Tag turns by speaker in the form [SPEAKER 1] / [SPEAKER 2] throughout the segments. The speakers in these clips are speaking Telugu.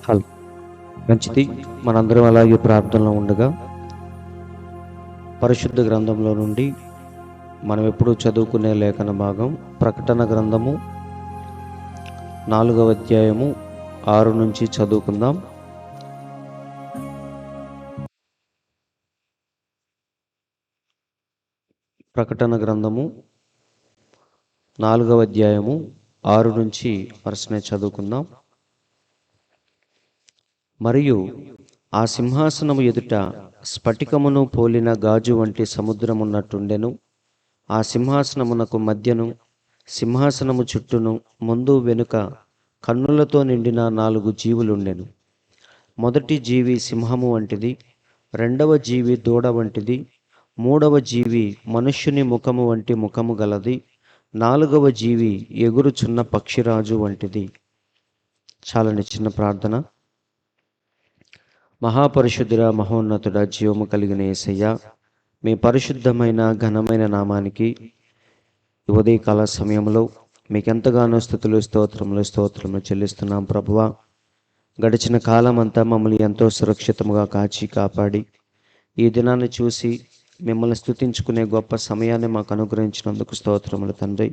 [SPEAKER 1] హలో. మంచిది. మనందరం అలాగే ప్రార్థనలో ఉండగా పరిశుద్ధ గ్రంథంలో నుండి మనం ఎప్పుడూ చదువుకునే లేఖన భాగం ప్రకటన గ్రంథము 4వ అధ్యాయము 6 నుంచి చదువుకుందాం. ప్రకటన గ్రంథము 4వ అధ్యాయము 6 నుంచి వరుసనే చదువుకుందాం. మరియు ఆ సింహాసనము ఎదుట స్ఫటికమును పోలిన గాజు వంటి సముద్రమున్నట్టుండెను. ఆ సింహాసనమునకు మధ్యను సింహాసనము చుట్టూను ముందు వెనుక కన్నులతో నిండిన 4 జీవులుండెను. మొదటి జీవి సింహము వంటిది, రెండవ జీవి దూడ వంటిది, మూడవ జీవి మనుష్యుని ముఖము వంటి ముఖము గలది, 4వ జీవి ఎగురుచున్న పక్షిరాజు వంటిది. చాలని చిన్న ప్రార్థన. మహాపరిశుద్ధుడ, మహోన్నతుడ, జీవము కలిగిన యేసయ్య, మీ పరిశుద్ధమైన ఘనమైన నామానికి ఉదయకాల సమయంలో మీకెంతగానో స్తుతులు స్తోత్రములు చెల్లిస్తున్నాం ప్రభువా. గడిచిన కాలం అంతా మమ్మల్ని ఎంతో సురక్షితంగా కాచి కాపాడి ఈ దినాన్ని చూసి మిమ్మల్ని స్తుతించుకునే గొప్ప సమయాన్ని మాకు అనుగ్రహించినందుకు స్తోత్రములు తండ్రి.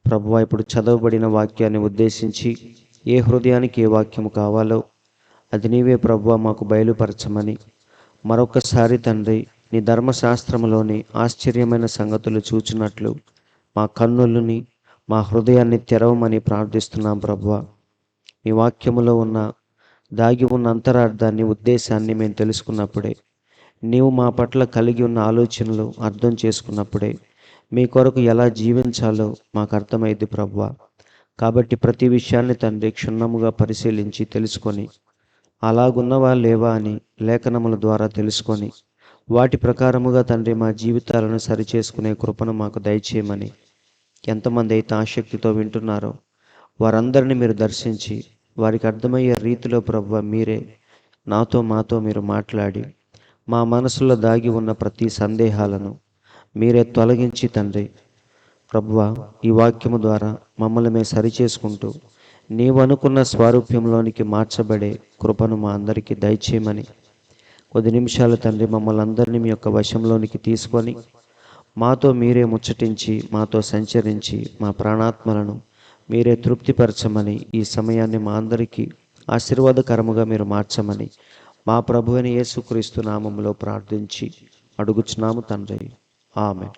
[SPEAKER 1] ప్రభువా, ఇప్పుడు చదవబడిన వాక్యాన్ని ఉద్దేశించి ఏ హృదయానికి ఏ వాక్యము కావాలో అది నీవే ప్రభువా మాకు బయలుపరచమని మరొకసారి తండ్రి నీ ధర్మశాస్త్రములోని ఆశ్చర్యమైన సంగతులు చూచినట్లు మా కన్నులని మా హృదయాన్ని తెరవమని ప్రార్థిస్తున్నాం ప్రభువా. మీ వాక్యములో ఉన్న దాగి ఉన్న అంతరార్థాన్ని ఉద్దేశాన్ని మేము తెలుసుకున్నప్పుడే, నీవు మా పట్ల కలిగి ఉన్న ఆలోచనలు అర్థం చేసుకున్నప్పుడే మీ కొరకు ఎలా జీవించాలో మాకు అర్థమైంది ప్రభువా. కాబట్టి ప్రతి విషయాన్ని తండ్రి క్షుణ్ణముగా పరిశీలించి తెలుసుకొని అలాగున్నవా లేవా అని లేఖనముల ద్వారా తెలుసుకొని వాటి ప్రకారముగా తండ్రి మా జీవితాలను సరిచేసుకునే కృపను మాకు దయచేయమని ఎంతమంది అయితే ఆసక్తితో వింటున్నారో వారందరినీ మీరు దర్శించి వారికి అర్థమయ్యే రీతిలో ప్రభువా మీరే మాతో మీరు మాట్లాడి మా మనసులో దాగి ఉన్న ప్రతి సందేహాలను మీరే తొలగించి తండ్రి ప్రభువా ఈ వాక్యము ద్వారా మమ్మల్ని మేము సరిచేసుకుంటూ నీవు అనుకున్న స్వారూప్యంలోనికి మార్చబడే కృపను మా అందరికీ దయచేయమని కొద్ది నిమిషాలు తండ్రి మమ్మల్ని అందరినీ మీ యొక్క వశంలోనికి తీసుకొని మాతో మీరే ముచ్చటించి మాతో సంచరించి మా ప్రాణాత్మలను మీరే తృప్తిపరచమని ఈ సమయాన్ని మా అందరికీ ఆశీర్వాదకరముగా మీరు మార్చమని మా ప్రభువైన యేసుక్రీస్తు నామములో ప్రార్థించి అడుగుచున్నాము తండ్రి, ఆమేన్.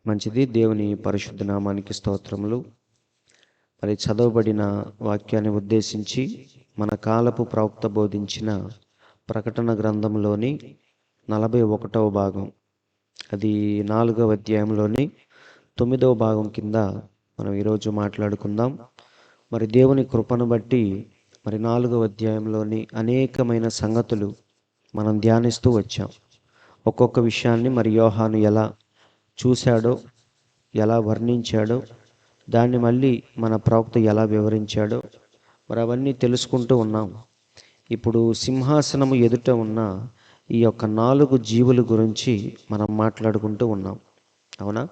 [SPEAKER 1] మంచిది. దేవుని పరిశుద్ధ నామానికి స్తోత్రములు. మరి చదవబడిన వాక్యాన్ని ఉద్దేశించి మన కాలపు ప్రవక్త బోధించిన ప్రకటన గ్రంథంలోని 41వ భాగం, అది 4వ అధ్యాయంలోని 9వ భాగం కింద మనం ఈరోజు మాట్లాడుకుందాం. మరి దేవుని కృపను బట్టి మరి 4వ అధ్యాయంలోని అనేకమైన సంగతులు మనం ధ్యానిస్తూ వచ్చాం. ఒక్కొక్క విషయాన్ని మరి యోహాను ఎలా చూశాడో, ఎలా వర్ణించాడో, దాన్ని మళ్ళీ మన ప్రవక్త ఎలా వివరించాడో మరి అవన్నీ తెలుసుకుంటూ ఉన్నాం. ఇప్పుడు సింహాసనము ఎదుట ఉన్న ఈ యొక్క 4 జీవుల గురించి మనం మాట్లాడుకుంటూ ఉన్నాం. అవునా?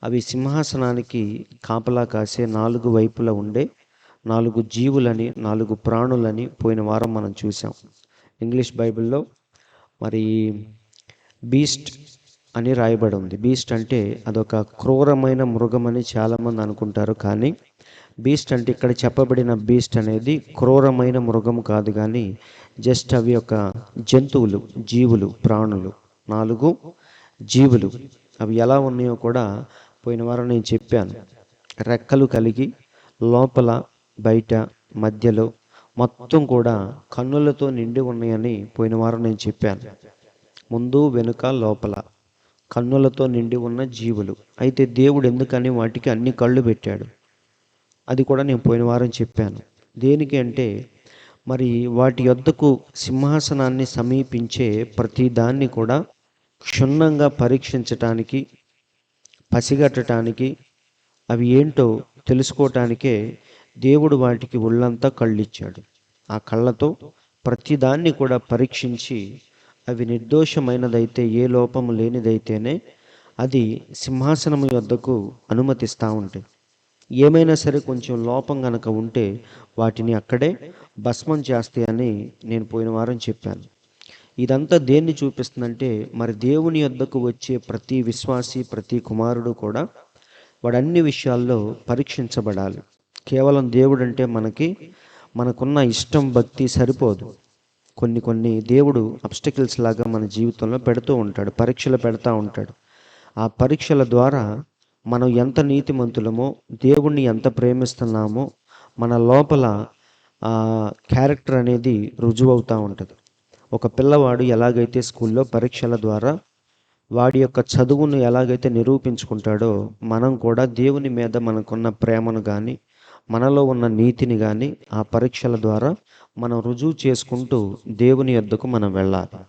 [SPEAKER 1] అవి సింహాసనానికి కాపలా కాసే 4 వైపులా ఉండే 4 జీవులని, 4 ప్రాణులని పోయిన వారం మనం చూసాం. ఇంగ్లీష్ బైబిల్లో మరి బీస్ట్ అని రాయబడి ఉంది. బీస్ట్ అంటే అదొక క్రూరమైన మృగం అని చాలామంది అనుకుంటారు. కానీ బీస్ట్ అంటే ఇక్కడ చెప్పబడిన బీస్ట్ అనేది క్రూరమైన మృగం కాదు, కానీ జస్ట్ అవి ఒక జంతువులు, జీవులు, ప్రాణులు, 4 జీవులు. అవి ఎలా ఉన్నాయో కూడా పోయిన వారం నేను చెప్పాను. రెక్కలు కలిగి లోపల బయట మధ్యలో మొత్తం కూడా కన్నులతో నిండి ఉన్నాయని పోయిన వారం నేను చెప్పాను. ముందు వెనుక లోపల కన్నులతో నిండి ఉన్న జీవులు. అయితే దేవుడు ఎందుకని వాటికి అన్ని కళ్ళు పెట్టాడు, అది కూడా నేను పోయిన వారం చెప్పాను. దేనికి అంటే మరి వాటి యొద్దకు సింహాసనాన్ని సమీపించే ప్రతి దాన్ని కూడా క్షుణ్ణంగా పరీక్షించటానికి, పసిగట్టడానికి, అవి ఏంటో తెలుసుకోవటానికే దేవుడు వాటికి ఒళ్ళంతా కళ్ళిచ్చాడు. ఆ కళ్ళతో ప్రతిదాన్ని కూడా పరీక్షించి అవి నిర్దోషమైనదైతే, ఏ లోపము లేనిదైతేనే అది సింహాసనము యొద్దకు అనుమతిస్తూ ఉంటాయి. ఏమైనా సరే కొంచెం లోపం గనక ఉంటే వాటిని అక్కడే భస్మం చేస్తాయని నేను పోయిన వారం చెప్పాను. ఇదంతా దేన్ని చూపిస్తుందంటే, మరి దేవుని యొద్దకు వచ్చే ప్రతి విశ్వాసి, ప్రతి కుమారుడు కూడా వాడు అన్ని విషయాల్లో పరీక్షించబడాలి. కేవలం దేవుడు అంటే మనకున్న ఇష్టం, భక్తి సరిపోదు. కొన్ని దేవుడు అబ్స్టకిల్స్ లాగా మన జీవితంలో పెడుతూ ఉంటాడు, పరీక్షలు పెడతా ఉంటాడు. ఆ పరీక్షల ద్వారా మనం ఎంత నీతిమంతులమో, దేవుణ్ణి ఎంత ప్రేమిస్తున్నామో, మన లోపల క్యారెక్టర్ అనేది రుజువవుతూ ఉంటుంది. ఒక పిల్లవాడు ఎలాగైతే స్కూల్లో పరీక్షల ద్వారా వాడి యొక్క చదువును ఎలాగైతే నిరూపించుకుంటాడో, మనం కూడా దేవుని మీద మనకున్న ప్రేమను కానీ, మనలో ఉన్న నీతిని కానీ ఆ పరీక్షల ద్వారా మనం రుజువు చేసుకుంటూ దేవుని యొద్దకు మనం వెళ్ళాలి.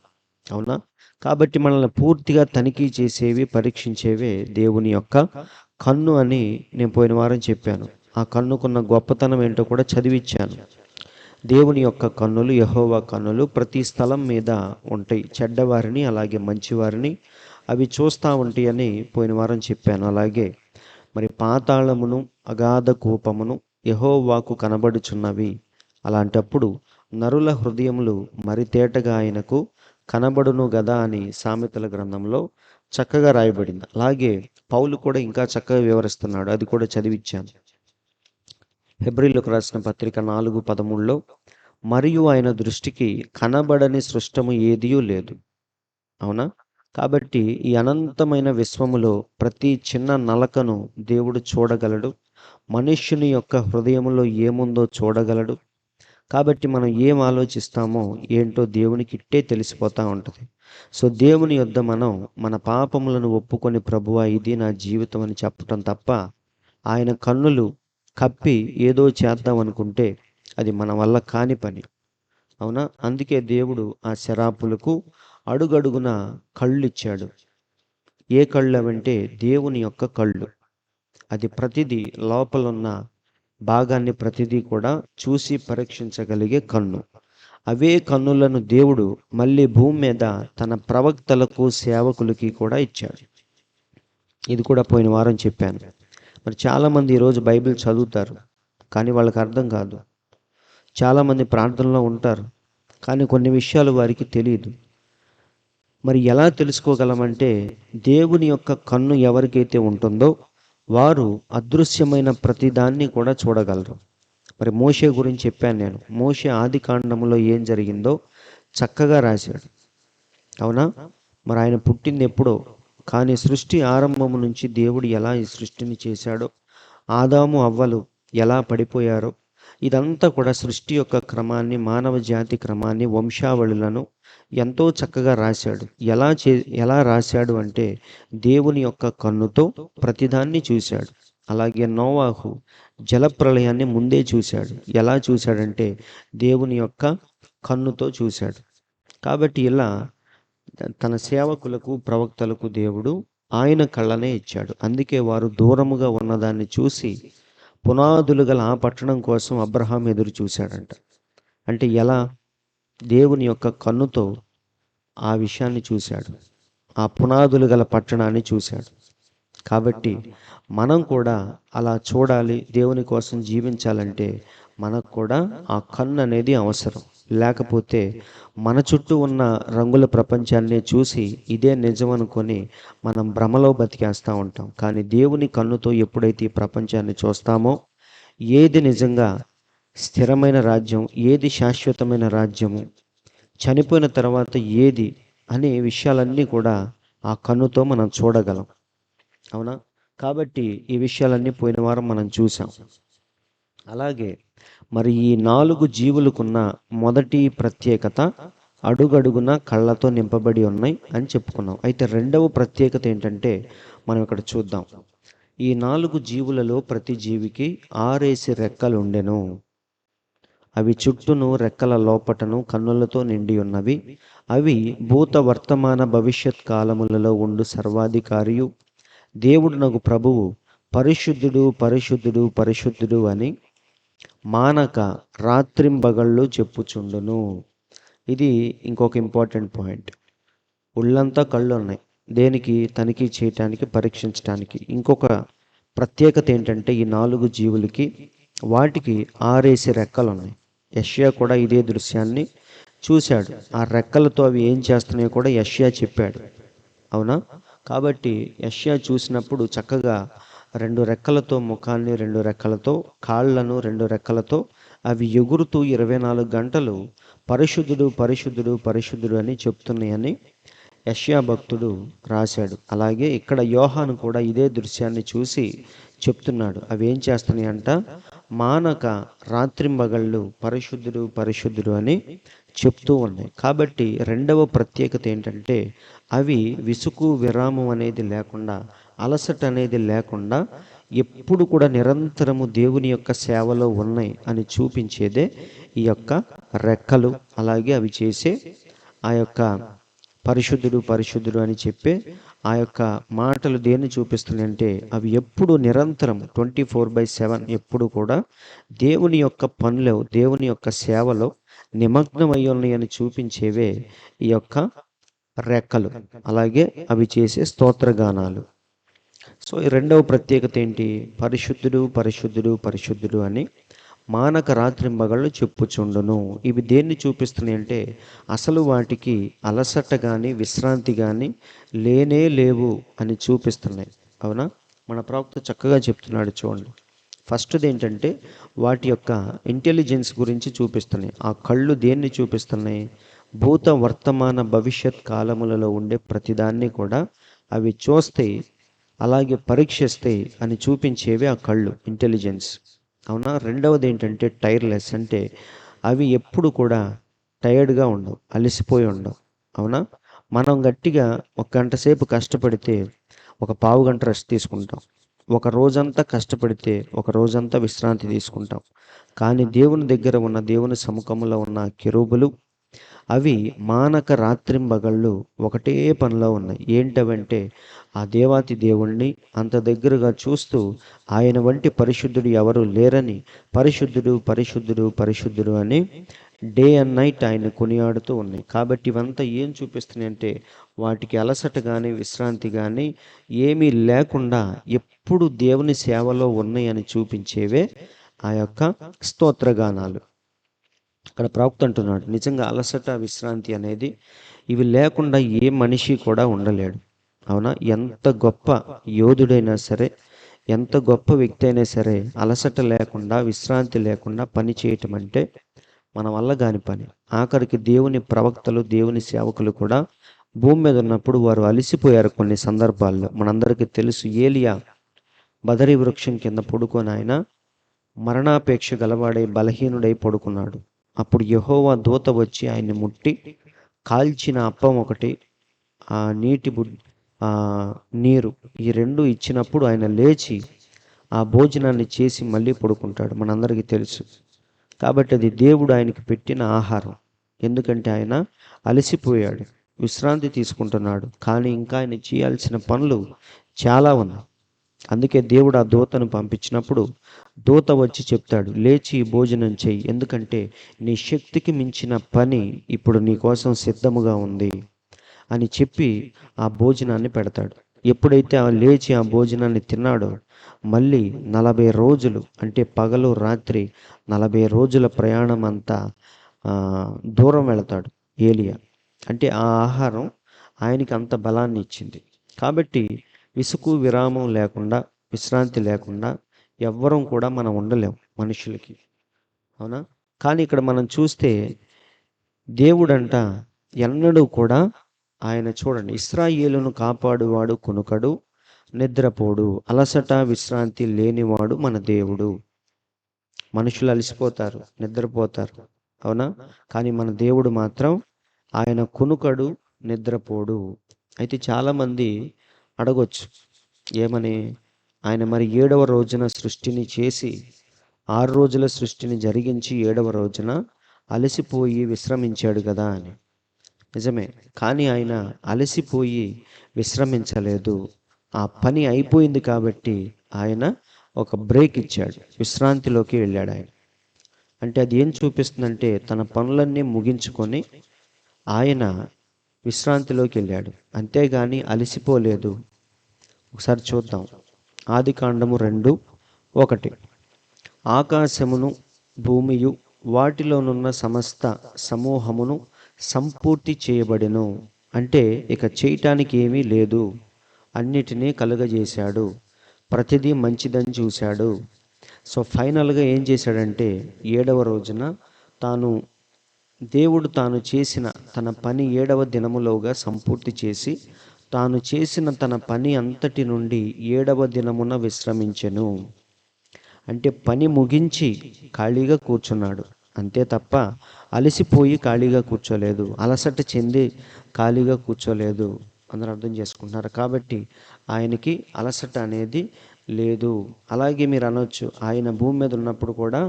[SPEAKER 1] అవునా? కాబట్టి మనల్ని పూర్తిగా తనిఖీ చేసేవి, పరీక్షించేవే దేవుని యొక్క కన్ను అని నేను పోయిన వారం చెప్పాను. ఆ కన్నుకున్న గొప్పతనం ఏంటో కూడా చదివిచ్చాను. దేవుని యొక్క కన్నులు, యెహోవా కన్నులు ప్రతి స్థలం మీద ఉంటాయి. చెడ్డవారిని అలాగే మంచివారిని అవి చూస్తూ ఉంటాయి అని పోయిన వారం చెప్పాను. అలాగే మరి పాతాళమును, అగాధ కూపమును యెహోవాకు కనబడుచున్నవి. అలాంటప్పుడు నరుల హృదయములు మరి తేటగా ఆయనకు కనబడును గదా అని సామెతల గ్రంథంలో చక్కగా రాయబడింది. అలాగే పౌలు కూడా ఇంకా చక్కగా వివరిస్తున్నాడు, అది కూడా చదివిచ్చాను. హెబ్రీయులకు రాసిన పత్రిక 4:13లో, మరియు ఆయన దృష్టికి కనబడని సృష్టము ఏదియూ లేదు. అవునా? కాబట్టి ఈ అనంతమైన విశ్వములో ప్రతి చిన్న నలకను దేవుడు చూడగలడు. మనుష్యుని యొక్క హృదయములో ఏముందో చూడగలడు. కాబట్టి మనం ఏం ఆలోచిస్తామో ఏంటో దేవునికి ఇట్టే తెలిసిపోతూ ఉంటుంది. సో దేవుని యొద్ద మనం మన పాపములను ఒప్పుకొని, ప్రభువా ఇది నా జీవితం అని చెప్పటం తప్ప ఆయన కన్నులు కప్పి ఏదో చేద్దాం అనుకుంటే అది మన వల్ల కాని పని. అవునా? అందుకే దేవుడు ఆ శరాపులకు అడుగడుగున కళ్ళు ఇచ్చాడు. ఏ కళ్ళు అవంటే దేవుని యొక్క కళ్ళు. అది ప్రతిదీ లోపలున్న భాగాన్ని ప్రతిదీ కూడా చూసి పరీక్షించగలిగే కన్ను. అవే కన్నులను దేవుడు మళ్ళీ భూమి మీద తన ప్రవక్తలకు, సేవకులకి కూడా ఇచ్చాడు. ఇది కూడా పోయిన వారం చెప్పాను. మరి చాలామంది ఈరోజు బైబిల్ చదువుతారు, కానీ వాళ్ళకి అర్థం కాదు. చాలామంది ప్రార్థనలో ఉంటారు, కానీ కొన్ని విషయాలు వారికి తెలియదు. మరి ఎలా తెలుసుకోగలమంటే, దేవుని యొక్క కన్ను ఎవరికైతే ఉంటుందో వారు అదృశ్యమైన ప్రతిదాన్ని కూడా చూడగలరు. మరి మోషే గురించి చెప్పాను నేను. మోషే ఆది కాండములో ఏం జరిగిందో చక్కగా రాశాడు. అవునా? మరి ఆయన పుట్టింది ఎప్పుడో, కానీ సృష్టి ఆరంభము నుంచి దేవుడు ఎలా ఈ సృష్టిని చేశాడో, ఆదాము అవ్వలు ఎలా పడిపోయారో, ఇదంతా కూడా సృష్టి యొక్క క్రమాన్ని, మానవ జాతి క్రమాన్ని, వంశావళులను ఎంతో చక్కగా రాశాడు. ఎలా రాశాడు అంటే, దేవుని యొక్క కన్నుతో ప్రతిదాన్ని చూశాడు. అలాగే నోవాహు జలప్రళయాన్ని ముందే చూశాడు. ఎలా చూశాడంటే దేవుని యొక్క కన్నుతో చూశాడు. కాబట్టి ఇలా తన సేవకులకు, ప్రవక్తలకు దేవుడు ఆయన కళ్ళనే ఇచ్చాడు. అందుకే వారు దూరముగా ఉన్నదాన్ని చూసి పునాదులు గల ఆ పట్టణం కోసం అబ్రహాం ఎదురు చూశాడంట. అంటే ఎలా? దేవుని యొక్క కన్నుతో ఆ విషయాన్ని చూశాడు, ఆ పునాదులు గల పట్టణాన్ని చూశాడు. కాబట్టి మనం కూడా అలా చూడాలి, దేవుని కోసం జీవించాలంటే మనకు కూడా ఆ కన్ను అనేది అవసరం. లేకపోతే మన చుట్టూ ఉన్న రంగుల ప్రపంచాన్ని చూసి ఇదే నిజం అనుకొని మనం భ్రమలో బతికేస్తూ ఉంటాం. కానీ దేవుని కన్నుతో ఎప్పుడైతే ఈ ప్రపంచాన్ని చూస్తామో, ఏది నిజంగా స్థిరమైన రాజ్యం, ఏది శాశ్వతమైన రాజ్యము, చనిపోయిన తర్వాత ఏది అనే విషయాలన్నీ కూడా ఆ కన్నుతో మనం చూడగలం. అవునా? కాబట్టి ఈ విషయాలన్నీ పోయిన వారం మనం చూసాం. అలాగే మరి ఈ 4 జీవులకున్న మొదటి ప్రత్యేకత అడుగడుగున కళ్ళతో నింపబడి ఉన్నాయి అని చెప్పుకున్నాం. అయితే రెండవ ప్రత్యేకత ఏంటంటే, మనం ఇక్కడ చూద్దాం. ఈ 4 జీవులలో ప్రతి జీవికి 6 రెక్కలు ఉండెను. అవి చుట్టూను, రెక్కల లోపటను కన్నులతో నిండి ఉన్నవి. అవి భూత, వర్తమాన, భవిష్యత్ కాలములలో ఉండు సర్వాధికారియు దేవుడునగు ప్రభువు పరిశుద్ధుడు, పరిశుద్ధుడు, పరిశుద్ధుడు అని మానక రాత్రింబగళ్ళు చెప్పుచుండును. ఇది ఇంకొక ఇంపార్టెంట్ పాయింట్. ఒళ్ళంతా కళ్ళు ఉన్నాయి. దేనికి? తనిఖీ చేయటానికి, పరీక్షించటానికి. ఇంకొక ప్రత్యేకత ఏంటంటే ఈ 4 జీవులకి వాటికి 6 రెక్కలు ఉన్నాయి. యెషయా కూడా ఇదే దృశ్యాన్ని చూశాడు. ఆ రెక్కలతో అవి ఏం చేస్తున్నాయో కూడా యెషయా చెప్పాడు. అవునా? కాబట్టి యెషయా చూసినప్పుడు చక్కగా 2 రెక్కలతో ముఖాన్ని, 2 రెక్కలతో కాళ్ళను, 2 రెక్కలతో అవి ఎగురుతూ 24 గంటలు పరిశుద్ధుడు పరిశుద్ధుడు పరిశుద్ధుడు అని చెప్తున్నాయని యెషయా భక్తుడు రాశాడు. అలాగే ఇక్కడ యోహాను కూడా ఇదే దృశ్యాన్ని చూసి చెప్తున్నాడు. అవి ఏం చేస్తున్నాయంట? మానక రాత్రింబగళ్ళు పరిశుద్ధుడు పరిశుద్ధుడు అని చెప్తూ ఉన్నాయి. కాబట్టి రెండవ ప్రత్యేకత ఏంటంటే అవి విసుగు విరామం అనేది లేకుండా, అలసట అనేది లేకుండా ఎప్పుడు కూడా నిరంతరము దేవుని యొక్క సేవలో ఉన్నాయి అని చూపించేదే ఈ యొక్క రెక్కలు. అలాగే అవి చేసే ఆ యొక్క పరిశుద్ధుడు పరిశుద్ధుడు అని చెప్పే ఆ యొక్క మాటలు దేన్ని చూపిస్తున్నాయంటే అవి ఎప్పుడు నిరంతరం 24/7 ఎప్పుడు కూడా దేవుని యొక్క పనిలో, దేవుని యొక్క సేవలో నిమగ్నమై ఉన్నాయని చూపించేవే ఈ యొక్క రెక్కలు. అలాగే అవి చేసే స్తోత్రగానాలు. సో ఈ రెండవ ప్రత్యేకత ఏంటి? పరిశుద్ధుడు పరిశుద్ధుడు పరిశుద్ధుడు అని మానక రాత్రింబగళ్ళు చెప్పుచుండును. ఇవి దేన్ని చూపిస్తున్నాయి అంటే అసలు వాటికి అలసట కానీ విశ్రాంతి కానీ లేనే లేవు అని చూపిస్తున్నాయి. అవునా? మన ప్రవక్త చక్కగా చెప్తున్నాడు చూడండి. ఫస్ట్ది ఏంటంటే వాటి యొక్క ఇంటెలిజెన్స్ గురించి చూపిస్తున్నాయి. ఆ కళ్ళు దేన్ని చూపిస్తున్నాయి? భూత వర్తమాన భవిష్యత్ కాలములలో ఉండే ప్రతిదాన్ని కూడా అవి చూస్తాయి, అలాగే పరీక్షిస్తాయి అని చూపించేవి ఆ కళ్ళు, ఇంటెలిజెన్స్. అవునా? రెండవది ఏంటంటే టైర్లెస్, అంటే అవి ఎప్పుడు కూడా టైర్డ్గా ఉండవు, అలసిపోయి ఉండవు. అవునా? మనం గట్టిగా 1 గంట సేపు కష్టపడితే ఒక పావు గంట రెస్ట్ తీసుకుంటాం. ఒక రోజంతా కష్టపడితే ఒక రోజంతా విశ్రాంతి తీసుకుంటాం. కానీ దేవుని దగ్గర ఉన్న, దేవుని సముఖంలో ఉన్న కెరూబులు అవి మానక రాత్రింబగళ్ళు ఒకటే పనిలో ఉన్నాయి. ఏంటవంటే ఆ దేవాతి దేవుణ్ణి అంత దగ్గరగా చూస్తూ ఆయన వంటి పరిశుద్ధుడు ఎవరు లేరని పరిశుద్ధుడు పరిశుద్ధుడు పరిశుద్ధుడు అని డే అండ్ నైట్ ఆయన కొనియాడుతూ ఉన్నాయి. కాబట్టి ఇవంతా ఏం చూపిస్తున్నాయి అంటే వాటికి అలసట కానీ విశ్రాంతి కానీ ఏమీ లేకుండా ఎప్పుడు దేవుని సేవలో ఉన్నాయని చూపించేవే ఆ యొక్క స్తోత్రగానాలు. అక్కడ ప్రవక్త అంటున్నాడు, నిజంగా అలసట విశ్రాంతి అనేది ఇవి లేకుండా ఏ మనిషి కూడా ఉండలేడు. అవునా? ఎంత గొప్ప యోధుడైనా సరే, ఎంత గొప్ప వ్యక్తి అయినా సరే అలసట లేకుండా విశ్రాంతి లేకుండా పని చేయటం అంటే మన వల్ల కాని పని. ఆఖరికి దేవుని ప్రవక్తలు, దేవుని సేవకులు కూడా భూమి మీద ఉన్నప్పుడు వారు అలసిపోయారు కొన్ని సందర్భాల్లో. మనందరికీ తెలుసు, ఏలియా బదరి వృక్షం కింద పడుకొని ఆయన మరణాపేక్ష గలవాడై బలహీనుడై పడుకున్నాడు. అప్పుడు యెహోవా దూత వచ్చి ఆయన్ని ముట్టి కాల్చిన అప్పం ఒకటి, ఆ నీరు, ఈ 2 ఇచ్చినప్పుడు ఆయన లేచి ఆ భోజనాన్ని చేసి మళ్ళీ పడుకుంటాడు. మనందరికీ తెలుసు. కాబట్టి అది దేవుడు ఆయనకి పెట్టిన ఆహారం. ఎందుకంటే ఆయన అలసిపోయాడు, విశ్రాంతి తీసుకుంటున్నాడు. కానీ ఇంకా ఆయన చేయాల్సిన పనులు చాలా ఉన్నాయి. అందుకే దేవుడు ఆ దూతను పంపించినప్పుడు దూత వచ్చి చెప్తాడు, లేచి భోజనం చెయ్యి, ఎందుకంటే నీ శక్తికి మించిన పని ఇప్పుడు నీ కోసం సిద్ధముగా ఉంది అని చెప్పి ఆ భోజనాన్ని పెడతాడు. ఎప్పుడైతే ఆ లేచి ఆ భోజనాన్ని తిన్నాడో మళ్ళీ 40 రోజులు, అంటే పగలు రాత్రి 40 రోజుల ప్రయాణం అంతా దూరం వెళతాడు ఏలియా. అంటే ఆ ఆహారం ఆయనకి అంత బలాన్ని ఇచ్చింది. కాబట్టి విసుగు విరామం లేకుండా, విశ్రాంతి లేకుండా ఎవ్వరం కూడా మనం ఉండలేం మనుషులకి. అవునా? కానీ ఇక్కడ మనం చూస్తే దేవుడంట ఎన్నడూ కూడా ఆయన చూడండి, ఇశ్రాయేలును కాపాడువాడు కునుకడు, నిద్రపోడు, అలసట విశ్రాంతి లేనివాడు మన దేవుడు. మనుషులు అలసిపోతారు, నిద్రపోతారు. అవునా? కానీ మన దేవుడు మాత్రం ఆయన కునుకడు, నిద్రపోడు. అయితే చాలామంది అడగొచ్చు ఏమని, ఆయన మరి 7వ రోజున సృష్టిని చేసి 6 రోజుల సృష్టిని జరిగించి 7వ రోజున అలసిపోయి విశ్రమించాడు కదా అని. నిజమే, కానీ ఆయన అలసిపోయి విశ్రమించలేదు. ఆ పని అయిపోయింది కాబట్టి ఆయన ఒక బ్రేక్ ఇచ్చాడు, విశ్రాంతిలోకి వెళ్ళాడు ఆయన. అంటే అది ఏం చూపిస్తుందంటే తన పనులన్నీ ముగించుకొని ఆయన విశ్రాంతిలోకి వెళ్ళాడు, అంతేగాని అలసిపోలేదు. ఒకసారి చూద్దాం ఆదికాండము 2:1. ఆకాశమును భూమియు వాటిలోనున్న సమస్త సమూహమును సంపూర్తి చేయబడెను. అంటే ఇక చేయటానికి ఏమీ లేదు, అన్నిటినీ కలుగజేశాడు, ప్రతిదీ మంచిదని చూశాడు. సో ఫైనల్గా ఏం చేశాడంటే 7వ రోజున దేవుడు తాను చేసిన తన పని 7వ దినములోగా సంపూర్తి చేసి తాను చేసిన తన పని అంతటి నుండి 7వ దినమున విశ్రమించెను. అంటే పని ముగించి ఖాళీగా కూర్చున్నాడు అంతే తప్ప అలసిపోయి ఖాళీగా కూర్చోలేదు, అలసట చెంది ఖాళీగా కూర్చోలేదు. అందరూ అర్థం చేసుకుంటున్నారు. కాబట్టి ఆయనకి అలసట అనేది లేదు. అలాగే మీరు అనొచ్చు, ఆయన భూమి మీద ఉన్నప్పుడు కూడా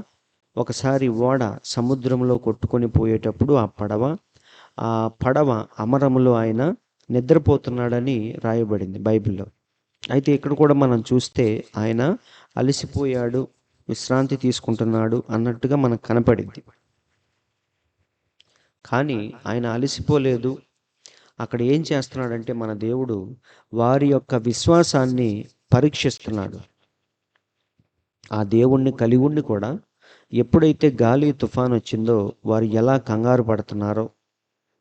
[SPEAKER 1] ఒకసారి ఓడ సముద్రంలో కొట్టుకొని పోయేటప్పుడు ఆ పడవ అమరములో ఆయన నిద్రపోతున్నాడని రాయబడింది బైబిల్లో. అయితే ఇక్కడ కూడా మనం చూస్తే ఆయన అలసిపోయాడు, విశ్రాంతి తీసుకుంటున్నాడు అన్నట్టుగా మనకు కనపడింది. కానీ ఆయన అలసిపోలేదు. అక్కడ ఏం చేస్తున్నాడంటే మన దేవుడు వారి యొక్క విశ్వాసాన్ని పరీక్షిస్తున్నాడు. ఆ దేవుణ్ణి కలిగి ఉండి కూడా ఎప్పుడైతే గాలి తుఫాను వచ్చిందో వారు ఎలా కంగారు పడుతున్నారో,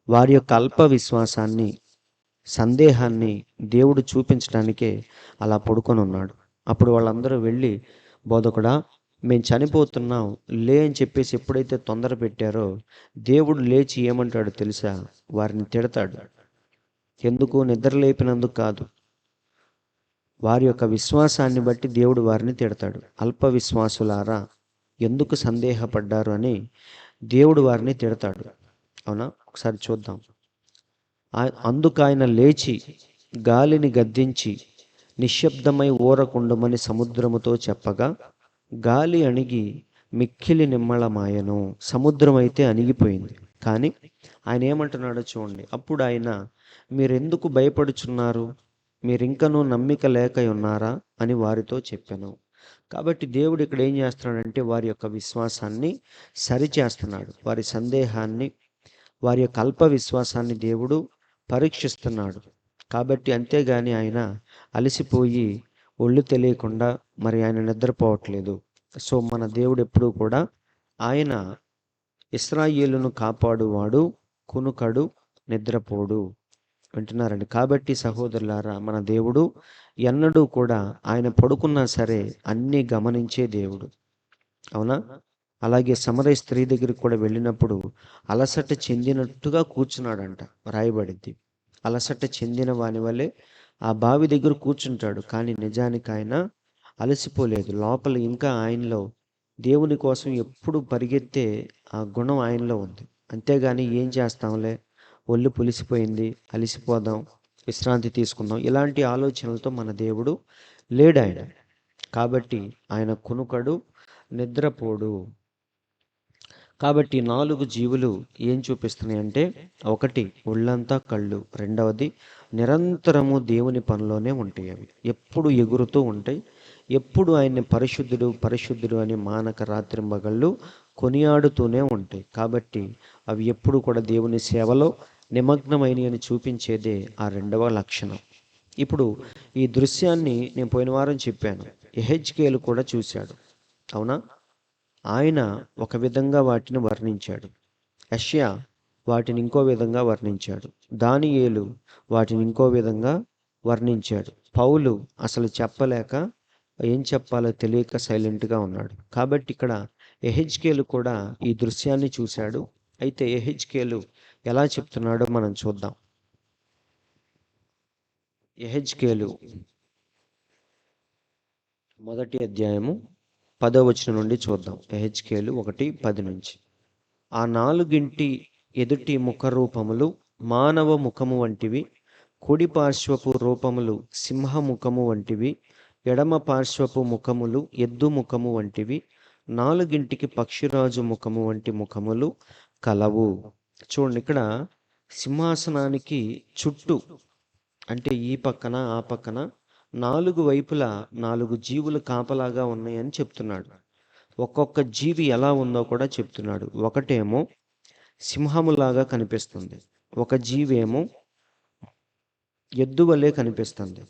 [SPEAKER 1] వారి యొక్క అల్ప విశ్వాసాన్ని, సందేహాన్ని దేవుడు చూపించడానికే అలా పడుకొని ఉన్నాడు. అప్పుడు వాళ్ళందరూ వెళ్ళి, బోధకుడా మేము చనిపోతున్నాం లే అని చెప్పేసి ఎప్పుడైతే తొందర పెట్టారో దేవుడు లేచి ఏమంటాడు తెలుసా? వారిని తిడతాడు. ఎందుకు? నిద్ర లేపినందుకు కాదు, వారి యొక్క విశ్వాసాన్ని బట్టి దేవుడు వారిని తిడతాడు. అల్ప విశ్వాసులారా ఎందుకు సందేహపడ్డారు అని దేవుడు వారిని తిడతాడు. అవునా? ఒకసారి చూద్దాం. అందుకు ఆయన లేచి గాలిని గద్దించి నిశ్శబ్దమై ఊరకుండమని సముద్రముతో చెప్పగా గాలి అణిగి మిక్కిలి నిమ్మళమాయను. సముద్రం అయితే అణిగిపోయింది. కానీ ఆయన ఏమంటున్నాడో చూడండి. అప్పుడు ఆయన, మీరెందుకు భయపడుచున్నారు? మీరింకనూ నమ్మిక లేక ఉన్నారా అని వారితో చెప్పాను. కాబట్టి దేవుడు ఇక్కడ ఏం చేస్తున్నాడంటే వారి యొక్క విశ్వాసాన్ని సరిచేస్తున్నాడు. వారి సందేహాన్ని, వారి యొక్క అల్ప విశ్వాసాన్ని దేవుడు పరీక్షిస్తున్నాడు. కాబట్టి అంతేగాని ఆయన అలసిపోయి ఒళ్ళు తెలియకుండా మరి ఆయన నిద్రపోవట్లేదు. సో మన దేవుడు ఎప్పుడూ కూడా ఆయన ఇశ్రాయేలును కాపాడువాడు, కునుకడు, నిద్రపోడు. వింటున్నారండి? కాబట్టి సహోదరులారా, మన దేవుడు ఎన్నడూ కూడా ఆయన పడుకున్నా సరే అన్నీ గమనించే దేవుడు. అవునా? అలాగే సమరయ స్త్రీ దగ్గరికి కూడా వెళ్ళినప్పుడు అలసట చెందినట్టుగా కూర్చున్నాడంట, రాయబడింది. అలసట చెందిన వాని వల్లే ఆ బావి దగ్గర కూర్చుంటాడు. కానీ నిజానికి ఆయన అలసిపోలేదు. లోపల ఇంకా ఆయనలో దేవుని కోసం ఎప్పుడు పరిగెత్తే ఆ గుణం ఆయనలో ఉంది. అంతేగాని ఏం చేస్తాంలే, ఒళ్ళు పులిసిపోయింది, అలసిపోదాం, విశ్రాంతి తీసుకుందాం, ఇలాంటి ఆలోచనలతో మన దేవుడు లేడు ఆయన. కాబట్టి ఆయన కునుకడు, నిద్రపోడు. కాబట్టి 4 జీవులు ఏం చూపిస్తున్నాయంటే, 1 ఒళ్ళంతా కళ్ళు, 2వది నిరంతరము దేవుని పనిలోనే ఉంటాయి. అవి ఎప్పుడు ఎగురుతూ ఉంటాయి, ఎప్పుడు ఆయన్ని పరిశుద్ధుడు పరిశుద్ధుడు అని మానక రాత్రింబగళ్ళు కొనియాడుతూనే ఉంటాయి. కాబట్టి అవి ఎప్పుడు కూడా దేవుని సేవలో నిమగ్నమైనవి అని చూపించేదే ఆ 2వ లక్షణం. ఇప్పుడు ఈ దృశ్యాన్ని నేను పోయిన వారం చెప్పాను. యెహెజ్కేలు కూడా చూశాడు. అవునా? ఆయన ఒక విధంగా వాటిని వర్ణించాడు. యెషయా వాటిని ఇంకో విధంగా వర్ణించాడు. దానియేలు వాటిని ఇంకో విధంగా వర్ణించాడు. పౌలు అసలు చెప్పలేక ఏం చెప్పాలో తెలియక సైలెంట్గా ఉన్నాడు. కాబట్టి ఇక్కడ యెహెజ్కేలు కూడా ఈ దృశ్యాన్ని చూశాడు. అయితే యెహెజ్కేలు ఎలా చెప్తున్నాడో మనం చూద్దాం. యెహెజ్కేలు 1వ అధ్యాయము 10వ వచనం నుండి చూద్దాం. యెహెజ్కేలు 1:10 నుంచి. ఆ 4 ఎదుటి ముఖ రూపములు మానవ ముఖము వంటివి, కుడి పార్శ్వపు రూపములు సింహముఖము వంటివి, ఎడమ పార్శ్వపు ముఖములు ఎద్దు ముఖము వంటివి, 4 పక్షిరాజు ముఖము వంటి ముఖములు కలవు. చూడండి, ఇక్కడ సింహాసనానికి చుట్టూ అంటే ఈ పక్కన ఆ పక్కన 4 వైపులా 4 జీవులు కాపలాగా ఉన్నాయని చెప్తున్నాడు. ఒక్కొక్క జీవి ఎలా ఉందో కూడా చెప్తున్నాడు. ఒకటేమో సింహములాగా కనిపిస్తుంది, ఒక జీవి ఏమో ఎద్దు వలె కనిపిస్తుంది,